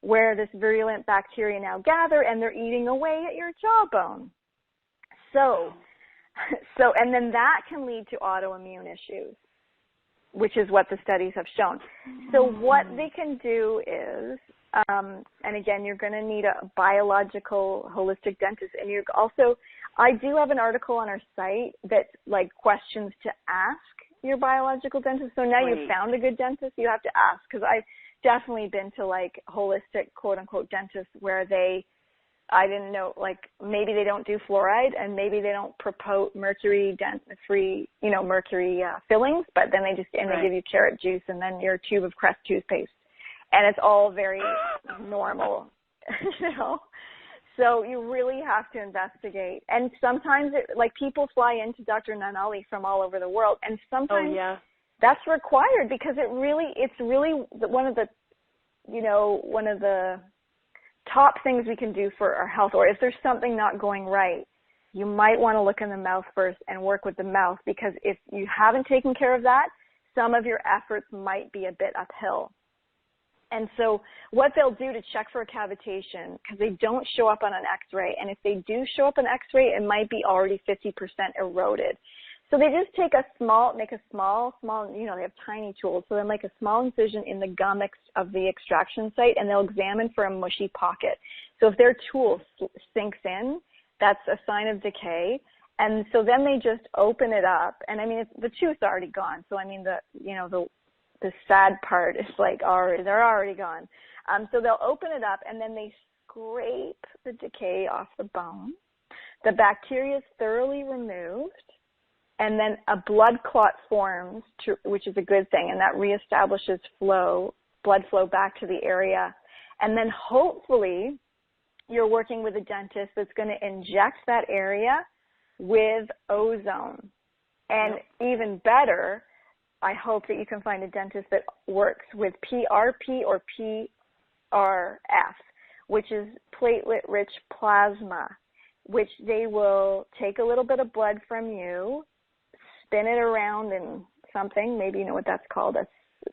where this virulent bacteria now gather and they're eating away at your jawbone. So, and then that can lead to autoimmune issues, which is what the studies have shown. So what they can do is, and again, you're going to need a biological holistic dentist. And you're also, I do have an article on our site that's like questions to ask your biological dentist. So now you've found a good dentist, you have to ask, because I've definitely been to like holistic quote unquote dentists where I didn't know, like maybe they don't do fluoride and maybe they don't promote mercury free, mercury fillings, but then they give you carrot juice and then your tube of Crest toothpaste. And it's all very normal, So you really have to investigate. And sometimes, people fly into Dr. Nanali from all over the world, and sometimes that's required because it's really one of the top things we can do for our health. Or if there's something not going right, you might want to look in the mouth first and work with the mouth, because if you haven't taken care of that, some of your efforts might be a bit uphill. And so what they'll do to check for a cavitation, because they don't show up on an x-ray, and if they do show up on an x-ray, it might be already 50% eroded. So they just make a small, they have tiny tools, so they'll make a small incision in the gum of the extraction site, and they'll examine for a mushy pocket. So if their tool sinks in, that's a sign of decay. And so then they just open it up, and the tooth's already gone. So the sad part is they're already gone. So they'll open it up and then they scrape the decay off the bone. The bacteria is thoroughly removed, and then a blood clot forms, which is a good thing, and that reestablishes blood flow back to the area. And then hopefully you're working with a dentist that's going to inject that area with ozone. And even better, I hope that you can find a dentist that works with PRP or PRF, which is platelet-rich plasma, which they will take a little bit of blood from you, spin it around in something, maybe you know what that's called.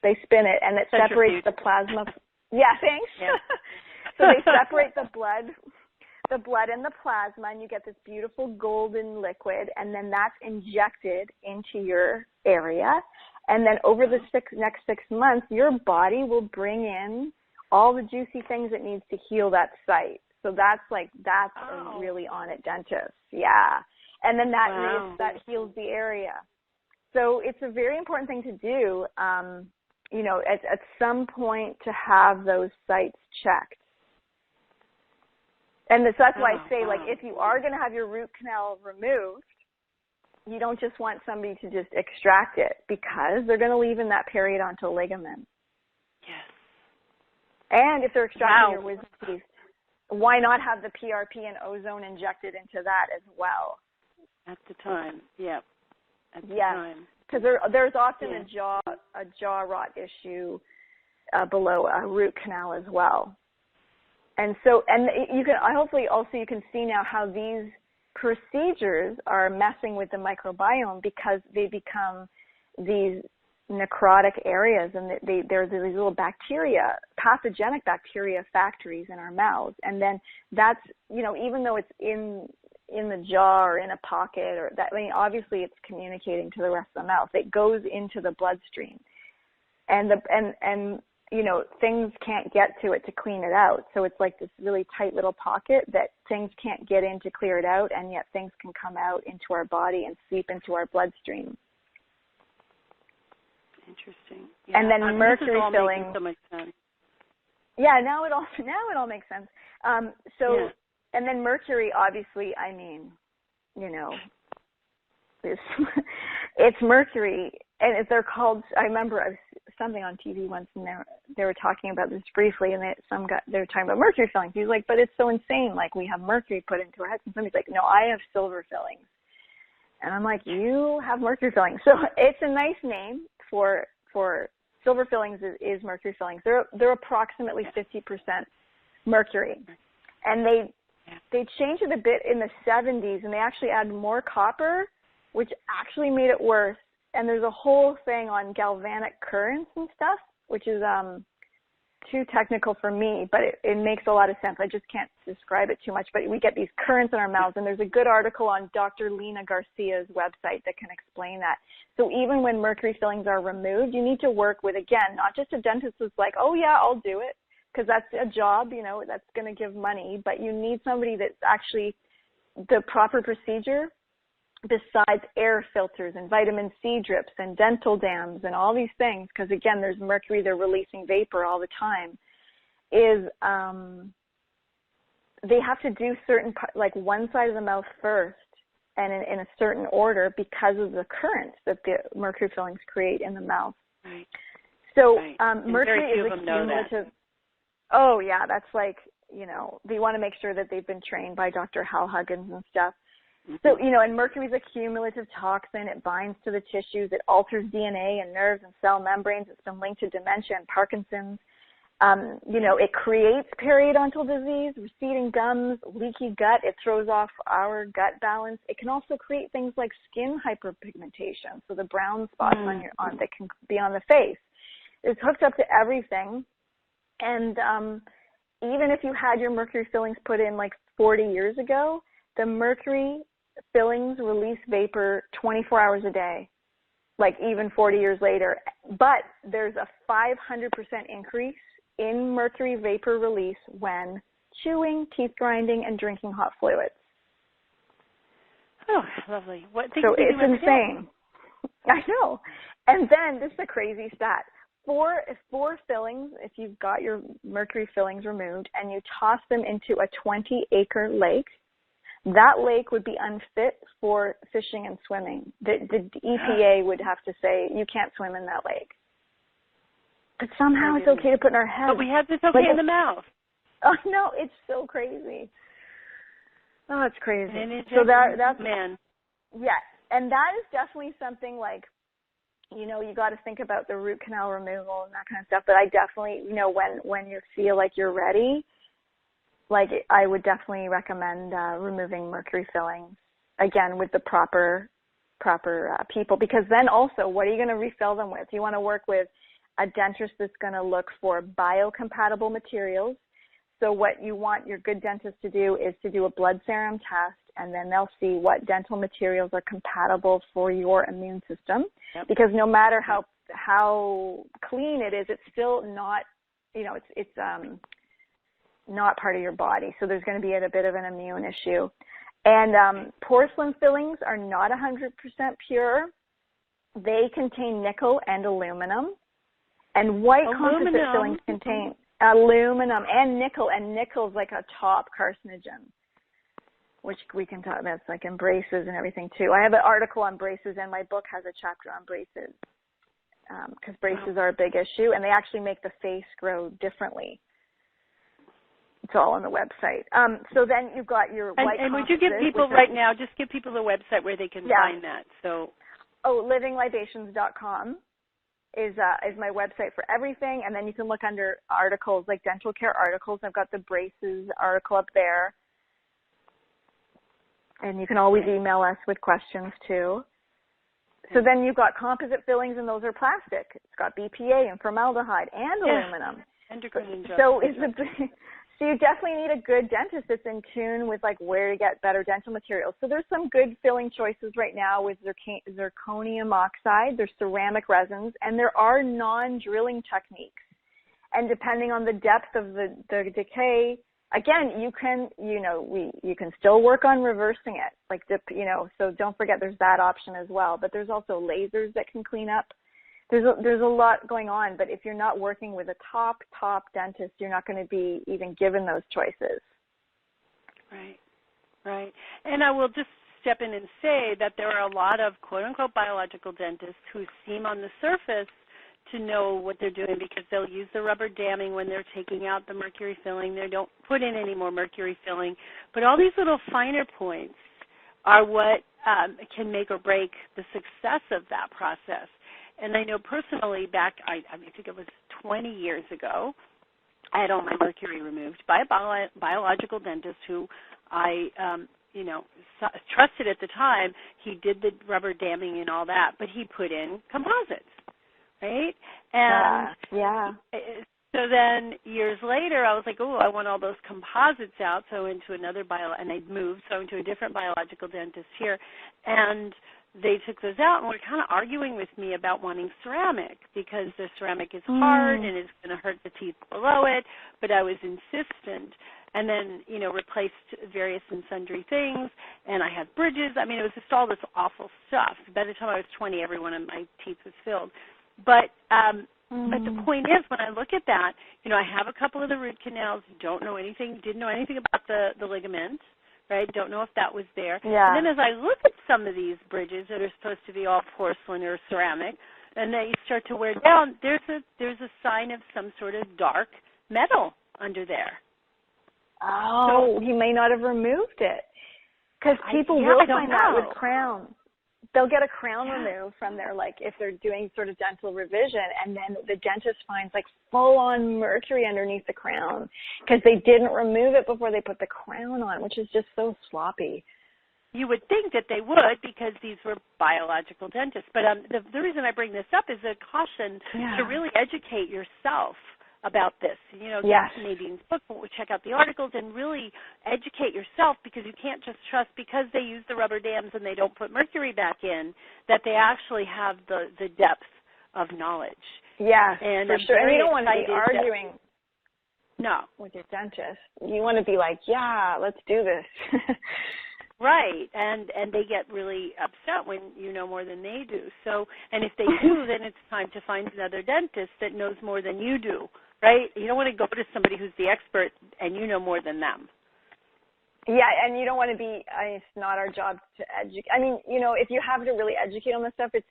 They spin it, and it separates the plasma. Yeah, thanks. Yeah. So they separate the blood and the plasma, and you get this beautiful golden liquid, and then that's injected into your area. And then over the next 6 months, your body will bring in all the juicy things it needs to heal that site. So that's a really on it dentist. Yeah. And then that heals the area. So it's a very important thing to do, at some point to have those sites checked. And so that's why I say, if you are going to have your root canal removed, you don't just want somebody to just extract it, because they're going to leave in that periodontal ligament. Yes. And if they're extracting your wisdom teeth, why not have the PRP and ozone injected into that as well? At the time, yeah. At the time. Because there's often a jaw rot issue below a root canal as well. And so, you can hopefully also you can see now how these procedures are messing with the microbiome, because they become these necrotic areas, and there's these little bacteria, pathogenic bacteria factories in our mouths. And then that's, even though it's in the jaw or in a pocket, or that, obviously it's communicating to the rest of the mouth. It goes into the bloodstream, and things can't get to it to clean it out. So it's like this really tight little pocket that things can't get in to clear it out, and yet things can come out into our body and seep into our bloodstream. Interesting. Yeah. And then mercury filling. So much sense. Yeah, now it all makes sense. And then mercury, obviously, It's mercury, and they're called, I remember I was something on TV once, and they were talking about this briefly, and they were talking about mercury fillings. He was like, but it's so insane, like we have mercury put into our heads, and somebody's like, no, I have silver fillings. And I'm like, you have mercury fillings. So it's a nice name for silver fillings is mercury fillings. They're approximately 50% mercury. And they changed it a bit in the 70s, and they actually added more copper, which actually made it worse. And there's a whole thing on galvanic currents and stuff, which is too technical for me, but it makes a lot of sense. I just can't describe it too much, but we get these currents in our mouths, and there's a good article on Dr. Lena Garcia's website that can explain that. So even when mercury fillings are removed, you need to work with, again, not just a dentist who's like, oh yeah, I'll do it, because that's a job, you know, that's going to give money, but you need somebody that's actually the proper procedure besides air filters and vitamin C drips and dental dams and all these things, because again, there's mercury, they're releasing vapor all the time, is they have to do certain, like one side of the mouth first and in a certain order because of the currents that the mercury fillings create in the mouth. Right. So right. mercury is a cumulative. Oh yeah, that's like, you know, they want to make sure that they've been trained by Dr. Hal Huggins and stuff. So, you know, and mercury is a cumulative toxin. It binds to the tissues. It alters DNA and nerves and cell membranes. It's been linked to dementia and Parkinson's. You know, it creates periodontal disease, receding gums, leaky gut. It throws off our gut balance. It can also create things like skin hyperpigmentation, so the brown spots that can be on the face. It's hooked up to everything. And even if you had your mercury fillings put in like 40 years ago, the mercury fillings release vapor 24 hours a day, like even 40 years later. But there's a 500% increase in mercury vapor release when chewing, teeth grinding, and drinking hot fluids. Oh, lovely. What things so do you it's insane. I know. And then this is a crazy stat. Four fillings, if you've got your mercury fillings removed and you toss them into a 20-acre lake, that lake would be unfit for fishing and swimming. The EPA would have to say, you can't swim in that lake. But somehow it's okay to put in our heads. But we have this okay in the mouth. Oh, no, it's so crazy. Oh, it's crazy. And it's so that's, man. Yeah, and that is definitely something like, you know, you got to think about the root canal removal and that kind of stuff. But I definitely, you know, when you feel like you're ready, like I would definitely recommend removing mercury fillings, again, with the proper people, because then also, what are you going to refill them with? You want to work with a dentist that's going to look for biocompatible materials. So what you want your good dentist to do is to do a blood serum test, and then they'll see what dental materials are compatible for your immune system. Yep. Because no matter how clean it is, it's still not, you know, it's not part of your body. So there's going to be a bit of an immune issue. And porcelain fillings are not 100% pure. They contain nickel and aluminum. And white composite fillings contain aluminum and nickel is like a top carcinogen, which we can talk about. It's like in braces and everything too. I have an article on braces, and my book has a chapter on braces because braces are a big issue, and they actually make the face grow differently. It's all on the website. So then you've got your white and would you give people right now, just give people the website where they can find that. So, livinglibations.com is my website for everything. And then you can look under articles, like dental care articles. I've got the braces article up there. And you can always email us with questions too. So then you've got composite fillings, and those are plastic. It's got BPA and formaldehyde and aluminum. So you definitely need a good dentist that's in tune with like where to get better dental materials. So there's some good filling choices right now with zirconium oxide, there's ceramic resins, and there are non-drilling techniques. And depending on the depth of the decay, again, you can still work on reversing it. So don't forget there's that option as well. But there's also lasers that can clean up. There's a lot going on, but if you're not working with a top dentist, you're not going to be even given those choices. Right. And I will just step in and say that there are a lot of quote-unquote biological dentists who seem on the surface to know what they're doing because they'll use the rubber damming when they're taking out the mercury filling. They don't put in any more mercury filling. But all these little finer points are what can make or break the success of that process. And I know personally back, I think it was 20 years ago, I had all my mercury removed by a biological dentist who I, trusted at the time. He did the rubber damming and all that, but he put in composites, right? And so then years later, I was like, oh, I want all those composites out. So I went to another and I moved, so I went to a different biological dentist here, and they took those out and were kind of arguing with me about wanting ceramic because the ceramic is hard and it's going to hurt the teeth below it, but I was insistent. And then, replaced various and sundry things, and I had bridges. I mean, it was just all this awful stuff. By the time I was 20, every one of my teeth was filled. But the point is, when I look at that, I have a couple of the root canals, didn't know anything about the ligament, right? Don't know if that was there. Yeah. And then as I look at some of these bridges that are supposed to be all porcelain or ceramic, and they start to wear down, there's a sign of some sort of dark metal under there. Oh, so, he may not have removed it. Because people will find that with crowns. They'll get a crown removed from their, if they're doing sort of dental revision, and then the dentist finds, full-on mercury underneath the crown because they didn't remove it before they put the crown on, which is just so sloppy. You would think that they would because these were biological dentists. But the reason I bring this up is a caution to really educate yourself about this. Yes. Nadine's book, check out the articles and really educate yourself because you can't just trust because they use the rubber dams and they don't put mercury back in that they actually have the depth of knowledge. Yeah, and for sure. And you don't want to be arguing with your dentist. You want to be like, yeah, let's do this. Right, and they get really upset when you know more than they do. So, and if they do, then it's time to find another dentist that knows more than you do, right? You don't want to go to somebody who's the expert and you know more than them. Yeah, and you don't want to be, it's not our job to educate. I mean, if you have to really educate on this stuff, it's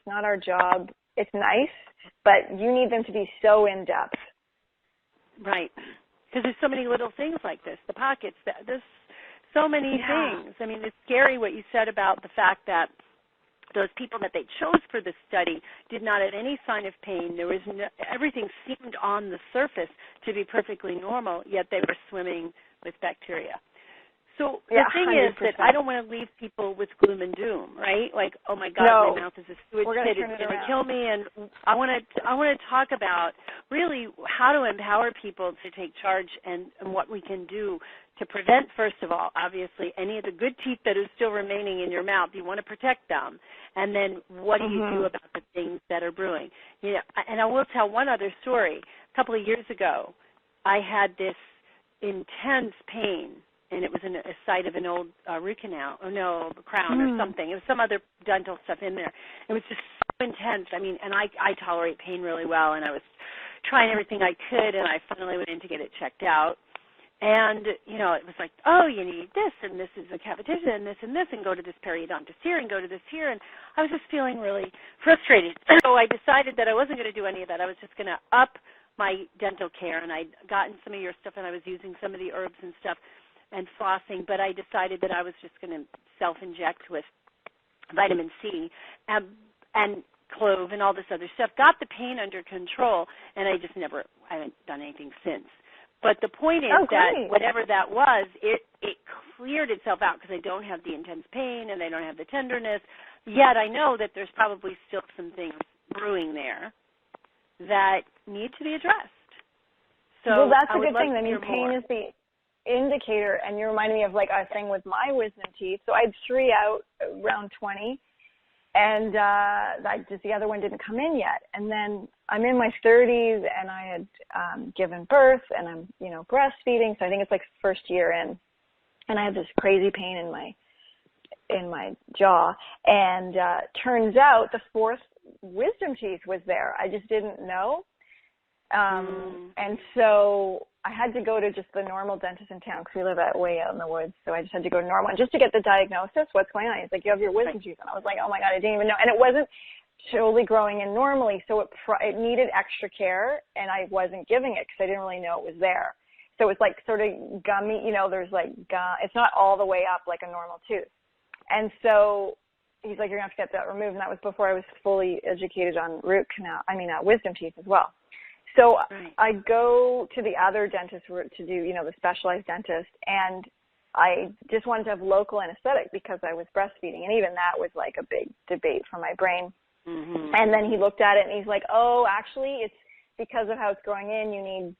not our job. It's nice, but you need them to be so in-depth. Right. Because there's so many little things like this, the pockets, there's so many things. I mean, it's scary what you said about the fact that those people that they chose for the study did not have any sign of pain. There was everything seemed on the surface to be perfectly normal, yet they were swimming with bacteria. So the thing 100%. Is that I don't want to leave people with gloom and doom, right? Like, oh my God, my mouth is a sewage pit, it's going to kill me. And I want to talk about really how to empower people to take charge and what we can do to prevent, first of all, obviously, any of the good teeth that are still remaining in your mouth. You want to protect them. And then what do you do about the things that are brewing? And I will tell one other story. A couple of years ago, I had this intense pain. And it was in a site of an old root canal, crown or something. It was some other dental stuff in there. It was just so intense. I mean, and I tolerate pain really well, and I was trying everything I could, and I finally went in to get it checked out. And, it was like, oh, you need this, and this is a cavities, and this, and go to this periodontist here, and go to this here. And I was just feeling really frustrated. So I decided that I wasn't going to do any of that. I was just going to up my dental care, and I'd gotten some of your stuff, and I was using some of the herbs and stuff and flossing, but I decided that I was just going to self-inject with vitamin C and clove and all this other stuff. Got the pain under control, and I haven't done anything since. But the point is that whatever that was, it cleared itself out because I don't have the intense pain and I don't have the tenderness. Yet I know that there's probably still some things brewing there that need to be addressed. So that's a good thing. I mean, pain is the indicator, and you reminded me of a thing with my wisdom teeth. So I had 3 out around 20, and the other one didn't come in yet. And then I'm in my 30s, and I had given birth, and I'm breastfeeding. So I think it's first year in, and I had this crazy pain in my jaw. And turns out the 4th wisdom teeth was there. I just didn't know. And so I had to go to just the normal dentist in town because we live way out in the woods. So I just had to go to normal just to get the diagnosis. What's going on? He's like, you have your wisdom teeth. And I was like, oh my God, I didn't even know. And it wasn't totally growing in normally. So it needed extra care, and I wasn't giving it because I didn't really know it was there. So it's like sort of gummy, there's like gum. It's not all the way up like a normal tooth. And so he's like, you're going to have to get that removed. And that was before I was fully educated on wisdom teeth as well. So I go to the other dentist to do, the specialized dentist, and I just wanted to have local anesthetic because I was breastfeeding, and even that was like a big debate for my brain. And then he looked at it, and he's like, oh, actually, it's because of how it's growing in, you need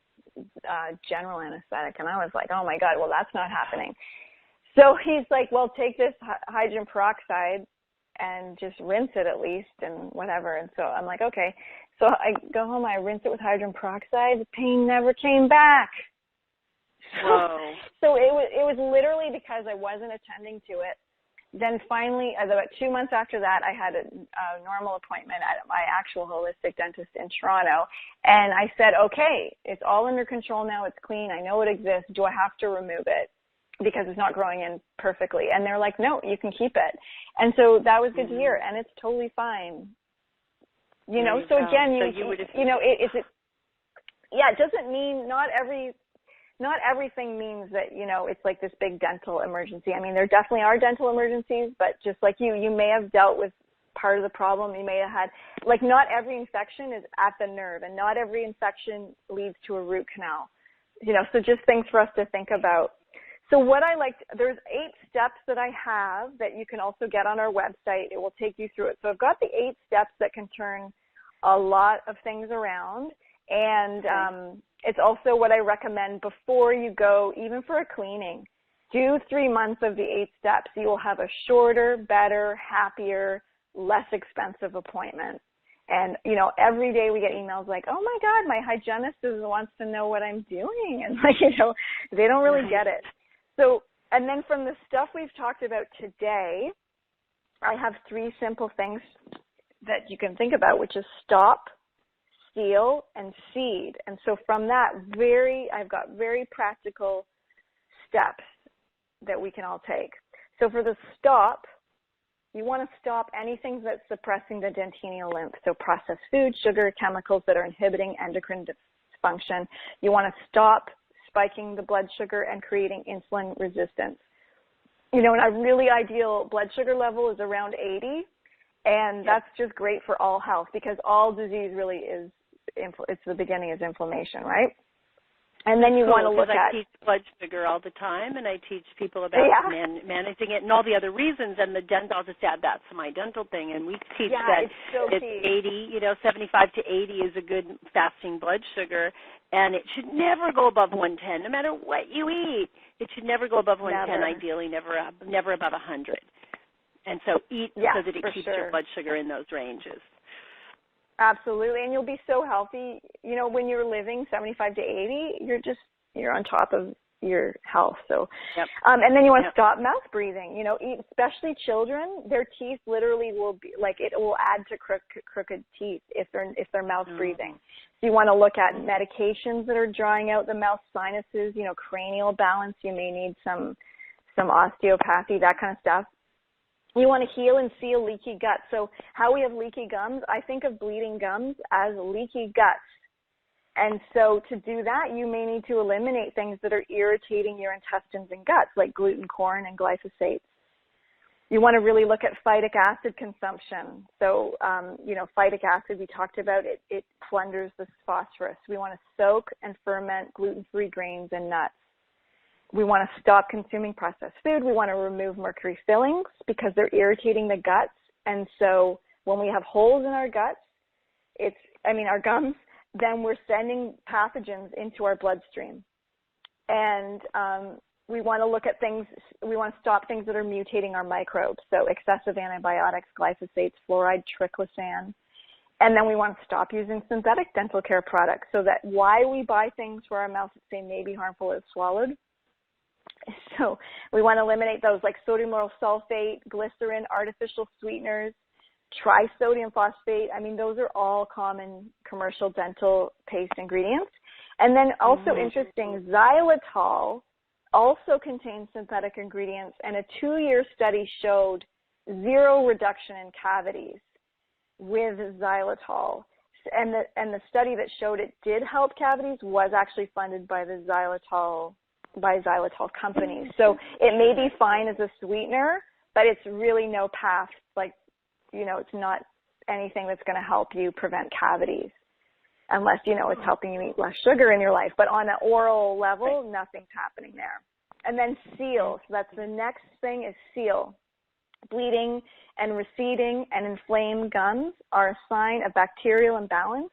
general anesthetic. And I was like, oh, my God, well, that's not happening. So he's like, well, take this hydrogen peroxide and just rinse it at least and whatever. And so I'm like, okay. So I go home, I rinse it with hydrogen peroxide. The pain never came back. So it was literally because I wasn't attending to it. Then finally, about 2 months after that, I had a normal appointment at my actual holistic dentist in Toronto. And I said, okay, it's all under control now. It's clean. I know it exists. Do I have to remove it because it's not growing in perfectly? And they're like, no, you can keep it. And so that was good to hear. And it's totally fine. So again, it doesn't mean not everything means that, it's like this big dental emergency. I mean, there definitely are dental emergencies, but just like you may have dealt with part of the problem. You may have had, like, not every infection is at the nerve, and not every infection leads to a root canal. So just things for us to think about. So what there's 8 steps that I have that you can also get on our website. It will take you through it. So I've got the 8 steps that can turn a lot of things around. And it's also what I recommend before you go, even for a cleaning. Do 3 months of the 8 steps. You will have a shorter, better, happier, less expensive appointment. And, every day we get emails like, oh, my God, my hygienist wants to know what I'm doing. And, they don't really get it. So, and then from the stuff we've talked about today, I have 3 simple things that you can think about, which is stop, seal, and seed. And so from that, I've got very practical steps that we can all take. So for the stop, you want to stop anything that's suppressing the dentinal lymph. So processed food, sugar, chemicals that are inhibiting endocrine dysfunction. You want to stop spiking the blood sugar and creating insulin resistance. And a really ideal blood sugar level is around 80. And that's just great for all health because all disease really is, it's the beginning is inflammation, right? And then you want to look at. I teach blood sugar all the time, and I teach people about managing it and all the other reasons. And I'll just add that's my dental thing. And we teach that it's 80, 75 to 80 is a good fasting blood sugar, and it should never go above 110, no matter what you eat. It should never go above 110, ideally, never above 100. And so eat so that it keeps your blood sugar in those ranges. Absolutely, and you'll be so healthy. When you're living 75 to 80, you're on top of your health. So, and then you want to stop mouth breathing. Especially children, their teeth literally will be it will add to crooked teeth if they're mouth breathing. So you want to look at medications that are drying out the mouth, sinuses. Cranial balance. You may need some osteopathy, that kind of stuff. You want to heal and seal leaky gut. So how we have leaky gums, I think of bleeding gums as leaky guts. And so to do that, you may need to eliminate things that are irritating your intestines and guts, like gluten, corn, and glyphosate. You want to really look at phytic acid consumption. So, phytic acid, we talked about, it plunders the phosphorus. We want to soak and ferment gluten-free grains and nuts. We want to stop consuming processed food. We want to remove mercury fillings because they're irritating the guts. And so when we have holes in our guts, our gums, then we're sending pathogens into our bloodstream. And we want to look at things, we want to stop things that are mutating our microbes. So excessive antibiotics, glyphosates, fluoride, triclosan. And then we want to stop using synthetic dental care products so that why we buy things for our mouth that say may be harmful is swallowed. So we want to eliminate those like sodium lauryl sulfate, glycerin, artificial sweeteners, trisodium phosphate. I mean, those are all common commercial dental paste ingredients. And then also interesting, xylitol also contains synthetic ingredients, and a 2-year study showed 0 reduction in cavities with xylitol. And the study that showed it did help cavities was actually funded by the xylitol companies. So it may be fine as a sweetener, but it's really no path, like, it's not anything that's going to help you prevent cavities unless, it's helping you eat less sugar in your life. But on an oral level, nothing's happening there. And then seal. So that's the next thing is seal. Bleeding and receding and inflamed gums are a sign of bacterial imbalance,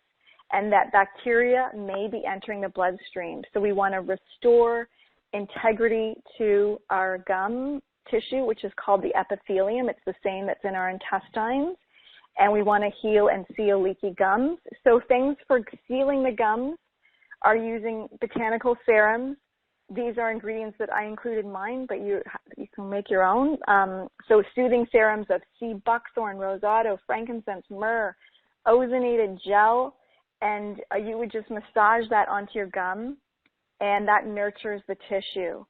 and that bacteria may be entering the bloodstream. So we want to restore integrity to our gum tissue, which is called the epithelium. It's the same that's in our intestines. And we want to heal and seal leaky gums. So things for sealing the gums are using botanical serums. These are ingredients that I include in mine, but you can make your own. So soothing serums of sea buckthorn, rosato, frankincense, myrrh, ozonated gel, and you would just massage that onto your gum, and that nurtures the tissue.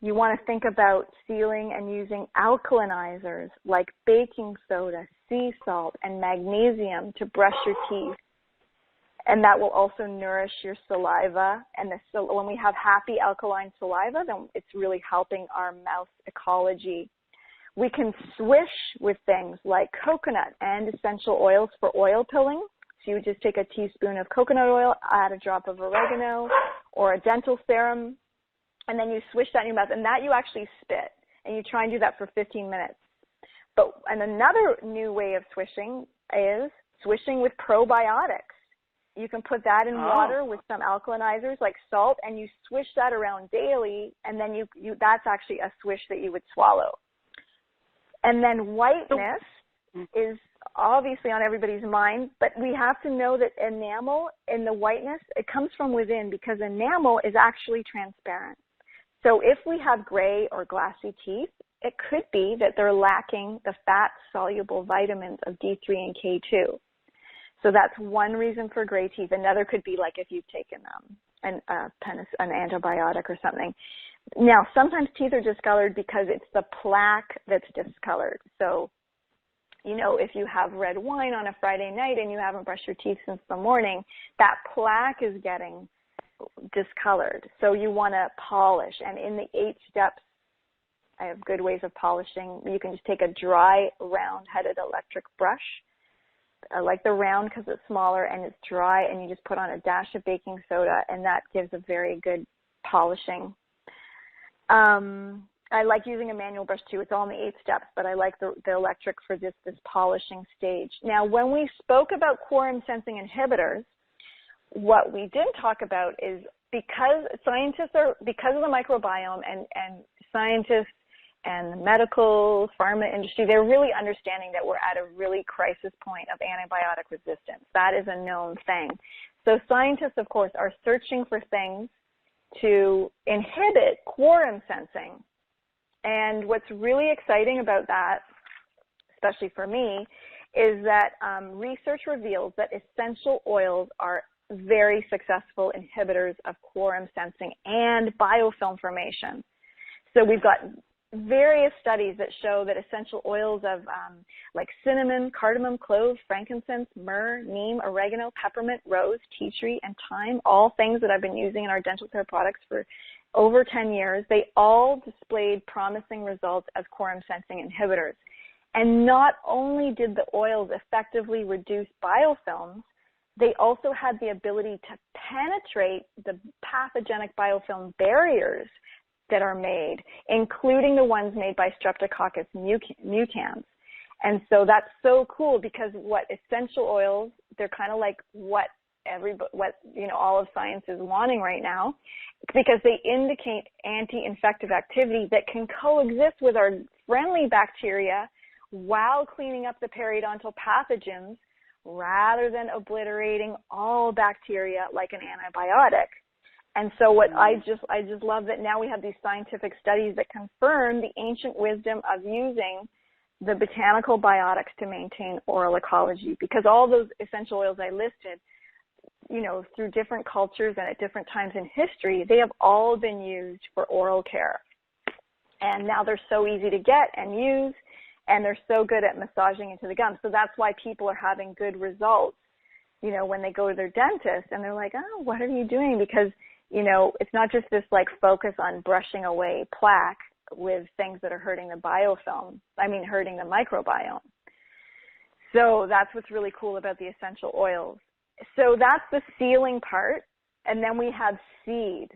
You want to think about sealing and using alkalinizers like baking soda, sea salt, and magnesium to brush your teeth. And that will also nourish your saliva. And when we have happy alkaline saliva, then it's really helping our mouth ecology. We can swish with things like coconut and essential oils for oil pilling. So you would just take a teaspoon of coconut oil, add a drop of oregano or a dental serum, and then you swish that in your mouth, and that you actually spit. And you try and do that for 15 minutes. And another new way of swishing is swishing with probiotics. You can put that in water with some alkalinizers like salt, and you swish that around daily, and then that's actually a swish that you would swallow. And then whiteness is obviously on everybody's mind, but we have to know that enamel in the whiteness, it comes from within, because enamel is actually transparent. So if we have gray or glassy teeth, it could be that they're lacking the fat-soluble vitamins of D3 and K2. So that's one reason for gray teeth. Another could be like if you've taken an antibiotic or something. Now, sometimes teeth are discolored because it's the plaque that's discolored. So, if you have red wine on a Friday night and you haven't brushed your teeth since the morning, that plaque is getting discolored. So you want to polish. And in the 8 steps, I have good ways of polishing. You can just take a dry, round-headed electric brush. I like the round because it's smaller and it's dry, and you just put on a dash of baking soda, and that gives a very good polishing. I like using a manual brush too. It's all in the 8 steps, but I like the electric for this polishing stage. Now, when we spoke about quorum sensing inhibitors, what we didn't talk about is because of the microbiome and scientists and the medical pharma industry, they're really understanding that we're at a really crisis point of antibiotic resistance. That is a known thing. So scientists, of course, are searching for things to inhibit quorum sensing. And what's really exciting about that, especially for me, is that research reveals that essential oils are very successful inhibitors of quorum sensing and biofilm formation. So we've got various studies that show that essential oils of like cinnamon, cardamom, clove, frankincense, myrrh, neem, oregano, peppermint, rose, tea tree, and thyme, all things that I've been using in our dental care products for over 10 years, they all displayed promising results as quorum sensing inhibitors. And not only did the oils effectively reduce biofilms, they also had the ability to penetrate the pathogenic biofilm barriers that are made, including the ones made by Streptococcus mutans. And so that's so cool, because what essential oils, they're kind of like what all of science is wanting right now, because they indicate anti-infective activity that can coexist with our friendly bacteria while cleaning up the periodontal pathogens, rather than obliterating all bacteria like an antibiotic. And so what I just love that now we have these scientific studies that confirm the ancient wisdom of using the botanical biotics to maintain oral ecology, because all those essential oils I listed, you know, through different cultures and at different times in history, they have all been used for oral care. And now they're so easy to get and use, and they're so good at massaging into the gums. So that's why people are having good results, you know, when they go to their dentist and they're like, oh, what are you doing? Because, you know, it's not just this like focus on brushing away plaque with things that are hurting the hurting the microbiome. So that's what's really cool about the essential oils. So that's the sealing part. And then we have seed.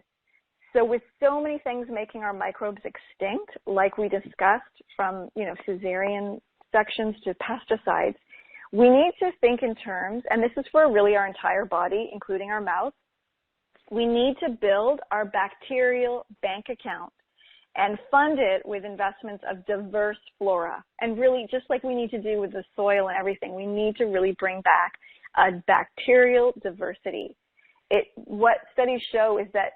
So with so many things making our microbes extinct, like we discussed, from, you know, cesarean sections to pesticides, we need to think in terms, and this is for really our entire body, including our mouth, we need to build our bacterial bank account and fund it with investments of diverse flora. And really, just like we need to do with the soil and everything, we need to really bring back a bacterial diversity. What studies show is that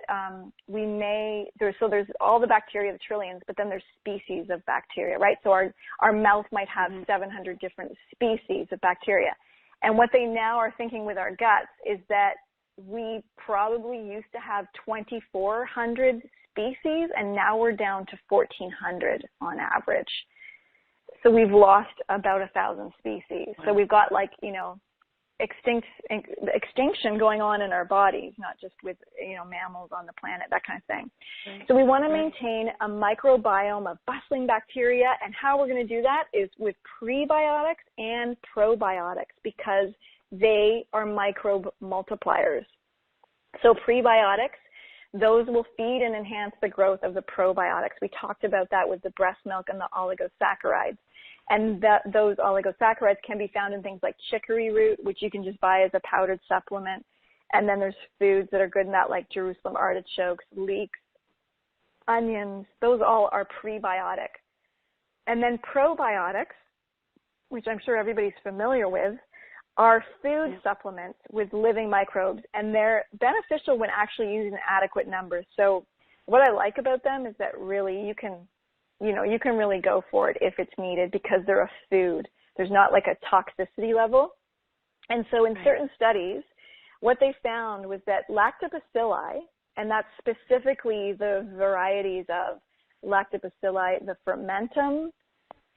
there's all the bacteria, the trillions, but then there's species of bacteria, right? So our mouth might have 700 different species of bacteria. And what they now are thinking with our guts is that we probably used to have 2,400 species, and now we're down to 1,400 on average. So we've lost about 1,000 species. Wow. So we've got, like, you know, extinction going on in our bodies, not just with, you know, mammals on the planet, that kind of thing. Right. So we want to maintain a microbiome of bustling bacteria, and how we're going to do that is with prebiotics and probiotics, because they are microbe multipliers. So prebiotics, those will feed and enhance the growth of the probiotics. We talked about that with the breast milk and the oligosaccharides. And those oligosaccharides can be found in things like chicory root, which you can just buy as a powdered supplement. And then there's foods that are good in that, like Jerusalem artichokes, leeks, onions. Those all are prebiotic. And then probiotics, which I'm sure everybody's familiar with, are food supplements with living microbes, and they're beneficial when actually used in adequate numbers. So what I like about them is that really you can really go for it if it's needed, because they're a food. There's not like a toxicity level. And so in certain studies, what they found was that lactobacilli, and that's specifically the varieties of lactobacilli, the fermentum,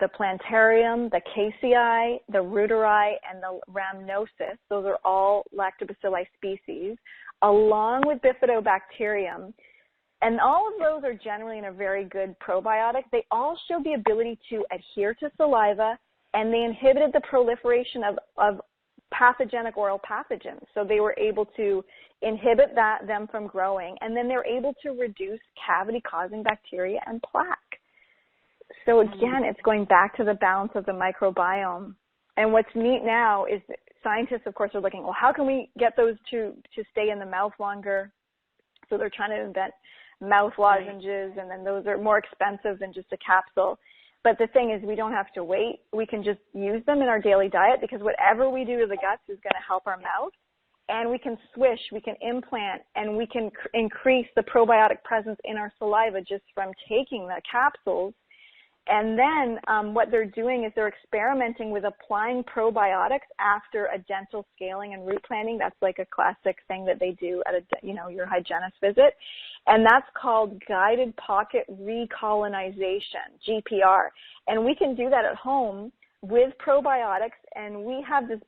the plantarum, the casei, the reuteri, and the rhamnosus, those are all lactobacilli species, along with bifidobacterium. And all of those are generally in a very good probiotic. They all show the ability to adhere to saliva, and they inhibited the proliferation of pathogenic oral pathogens. So they were able to inhibit them from growing, and then they're able to reduce cavity-causing bacteria and plaque. So again, it's going back to the balance of the microbiome. And what's neat now is that scientists, of course, are looking, well, how can we get those to stay in the mouth longer? So they're trying to invent mouth lozenges, and then those are more expensive than just a capsule. But the thing is, we don't have to wait. We can just use them in our daily diet, because whatever we do to the guts is going to help our mouth. And we can swish, we can implant, and we can increase the probiotic presence in our saliva just from taking the capsules. And then what they're doing is they're experimenting with applying probiotics after a dental scaling and root planning. That's like a classic thing that they do at your hygienist visit. And that's called guided pocket recolonization, GPR. And we can do that at home with probiotics. And we have this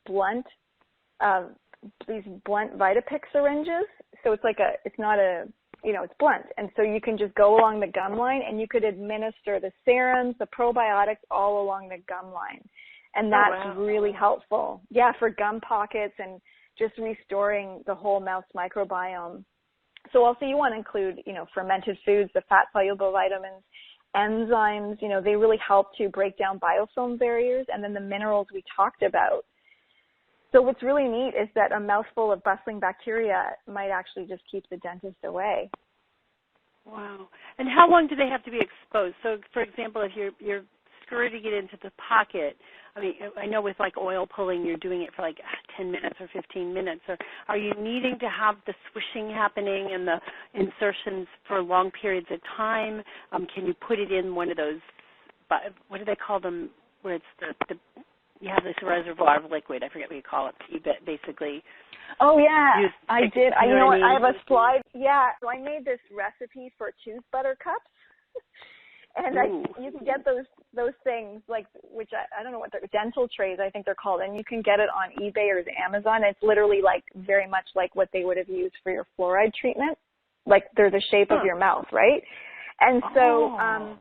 these blunt Vitapix syringes. So it's like it's blunt. And so you can just go along the gum line, and you could administer the serums, the probiotics all along the gum line. And that's really helpful. Yeah, for gum pockets and just restoring the whole mouth's microbiome. So also you want to include, fermented foods, the fat-soluble vitamins, enzymes, they really help to break down biofilm barriers, and then the minerals we talked about. So what's really neat is that a mouthful of bustling bacteria might actually just keep the dentist away. Wow. And how long do they have to be exposed? So, for example, if you're squirting it into the pocket, I know with like oil pulling, you're doing it for like 10 minutes or 15 minutes. Or are you needing to have the swishing happening and the insertions for long periods of time? Can you put it in one of those, what do they call them? where it's the you have this reservoir of liquid. I forget what you call it. You basically. Oh yeah, I did. You know what I mean? I have a slide. Yeah, so I made this recipe for tooth butter cups, and you can get those things like which I don't know what they're dental trays I think they're called, and you can get it on eBay or Amazon. It's literally like very much like what they would have used for your fluoride treatment, like they're the shape of your mouth, right? And so.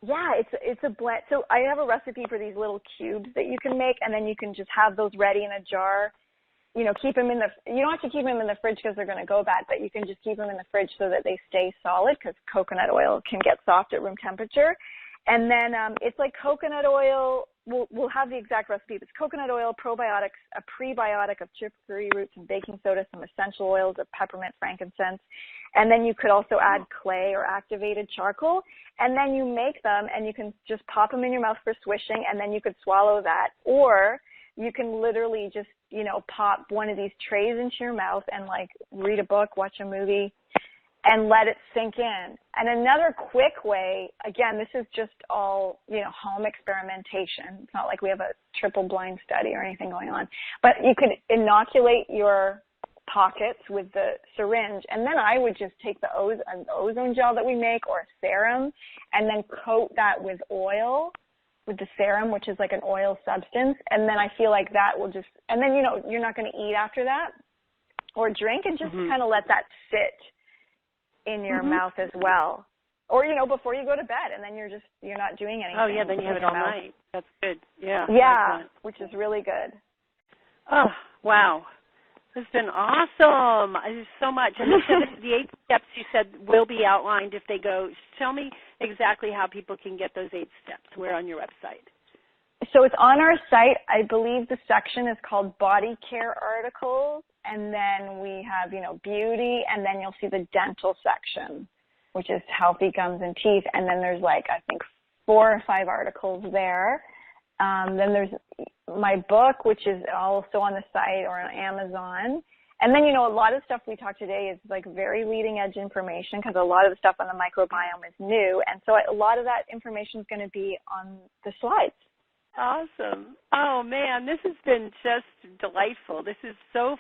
Yeah, it's a blend. So I have a recipe for these little cubes that you can make, and then you can just have those ready in a jar. You know, keep them you don't have to keep them in the fridge because they're going to go bad, but you can just keep them in the fridge so that they stay solid because coconut oil can get soft at room temperature. And then it's like coconut oil. We'll have the exact recipe. It's coconut oil, probiotics, a prebiotic of chicory roots and baking soda, some essential oils of peppermint, frankincense. And then you could also add clay or activated charcoal. And then you make them and you can just pop them in your mouth for swishing and then you could swallow that. Or you can literally just, you know, pop one of these trays into your mouth and like read a book, watch a movie, and let it sink in. And another quick way, again, this is just all, you know, home experimentation. It's not like we have a triple blind study or anything going on. But you could inoculate your pockets with the syringe, and then I would just take an ozone gel that we make or a serum and then coat that with oil, with the serum, which is like an oil substance. And then I feel like that will just, and then, you know, you're not going to eat after that or drink and just kind of let that sit in your mouth as well. Or, you know, before you go to bed, and then you're not doing anything. Oh, yeah, then you have it all night. That's good. Yeah. Yeah, which is really good. Oh, wow. This has been awesome. There's so much. And the 8 steps you said will be outlined if they go. Tell me exactly how people can get those 8 steps. Where on your website? So it's on our site. I believe the section is called Body Care Articles. And then we have, you know, beauty, and then you'll see the dental section, which is healthy gums and teeth. And then there's like, I think 4 or 5 articles there. Then there's my book, which is also on the site or on Amazon. And then, you know, a lot of stuff we talked today is like very leading edge information because a lot of the stuff on the microbiome is new. And so a lot of that information is going to be on the slides. Awesome. Oh, man, this has been just delightful. This is so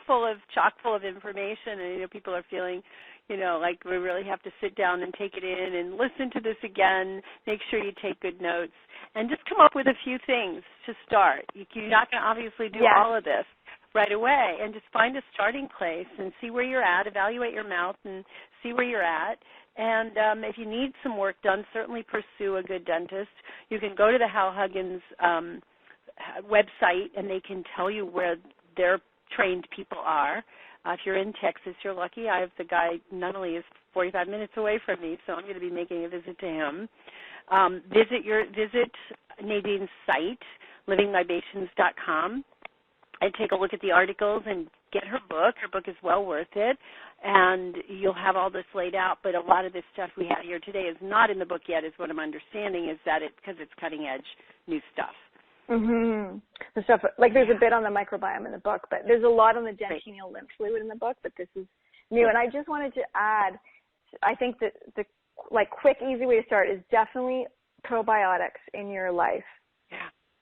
chock full of information, and, you know, people are feeling, you know, like we really have to sit down and take it in and listen to this again, make sure you take good notes, and just come up with a few things to start. You're not going to obviously do all of this right away, and just find a starting place and see where you're at, evaluate your mouth and see where you're at. And if you need some work done, certainly pursue a good dentist. You can go to the Hal Huggins website, and they can tell you where their trained people are. If you're in Texas, you're lucky. I have the guy not only is 45 minutes away from me, so I'm going to be making a visit to him. Visit Nadine's site, livinglibations.com, and take a look at the articles and get her book. Her book is well worth it, and you'll have all this laid out. But a lot of this stuff we have here today is not in the book yet, is what I'm understanding, is that because it's cutting-edge new stuff. The stuff, like there's a bit on the microbiome in the book, but there's a lot on the dentinal lymph fluid in the book, but this is new. And I just wanted to add, I think that the like quick, easy way to start is definitely probiotics in your life.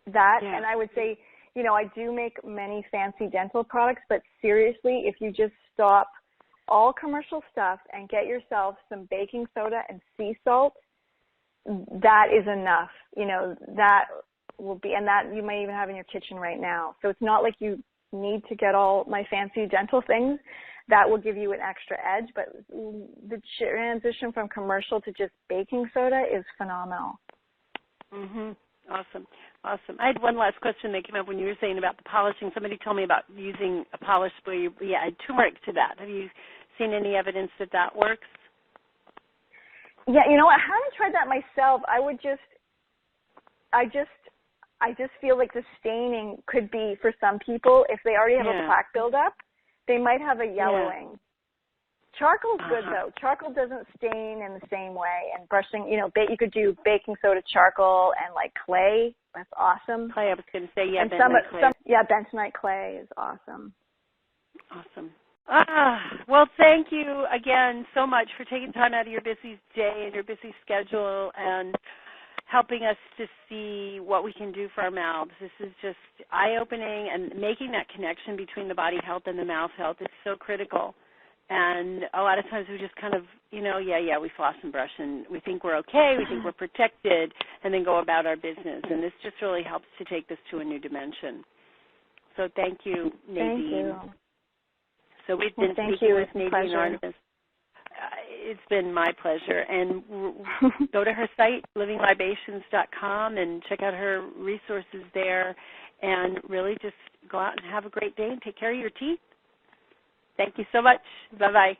And I would say, you know, I do make many fancy dental products, but seriously, if you just stop all commercial stuff and get yourself some baking soda and sea salt, that is enough. You know, that will be, and that you may even have in your kitchen right now. So it's not like you need to get all my fancy dental things. That will give you an extra edge, but the transition from commercial to just baking soda is phenomenal. Awesome. I had one last question that came up when you were saying about the polishing. Somebody told me about using a polish where you add turmeric to that. Have you seen any evidence that that works? Yeah, you know, I haven't tried that myself. I just feel like the staining could be, for some people, if they already have a plaque buildup, they might have a yellowing. Charcoal's good, though. Charcoal doesn't stain in the same way. And brushing, you know, you could do baking soda charcoal and, like, clay. That's awesome. Clay, I was going to say, yeah, and bentonite clay. Bentonite clay is awesome. Awesome. Well, thank you again so much for taking time out of your busy day and your busy schedule and helping us to see what we can do for our mouths. This is just eye-opening, and making that connection between the body health and the mouth health is so critical. And a lot of times we just kind of, we floss and brush, and we think we're okay, we think we're protected, and then go about our business. And this just really helps to take this to a new dimension. So thank you, Nadine. Thank you. So we've been speaking with Nadine Artemis. It's been my pleasure. And go to her site, livinglibations.com, and check out her resources there. And really just go out and have a great day and take care of your teeth. Thank you so much. Bye-bye.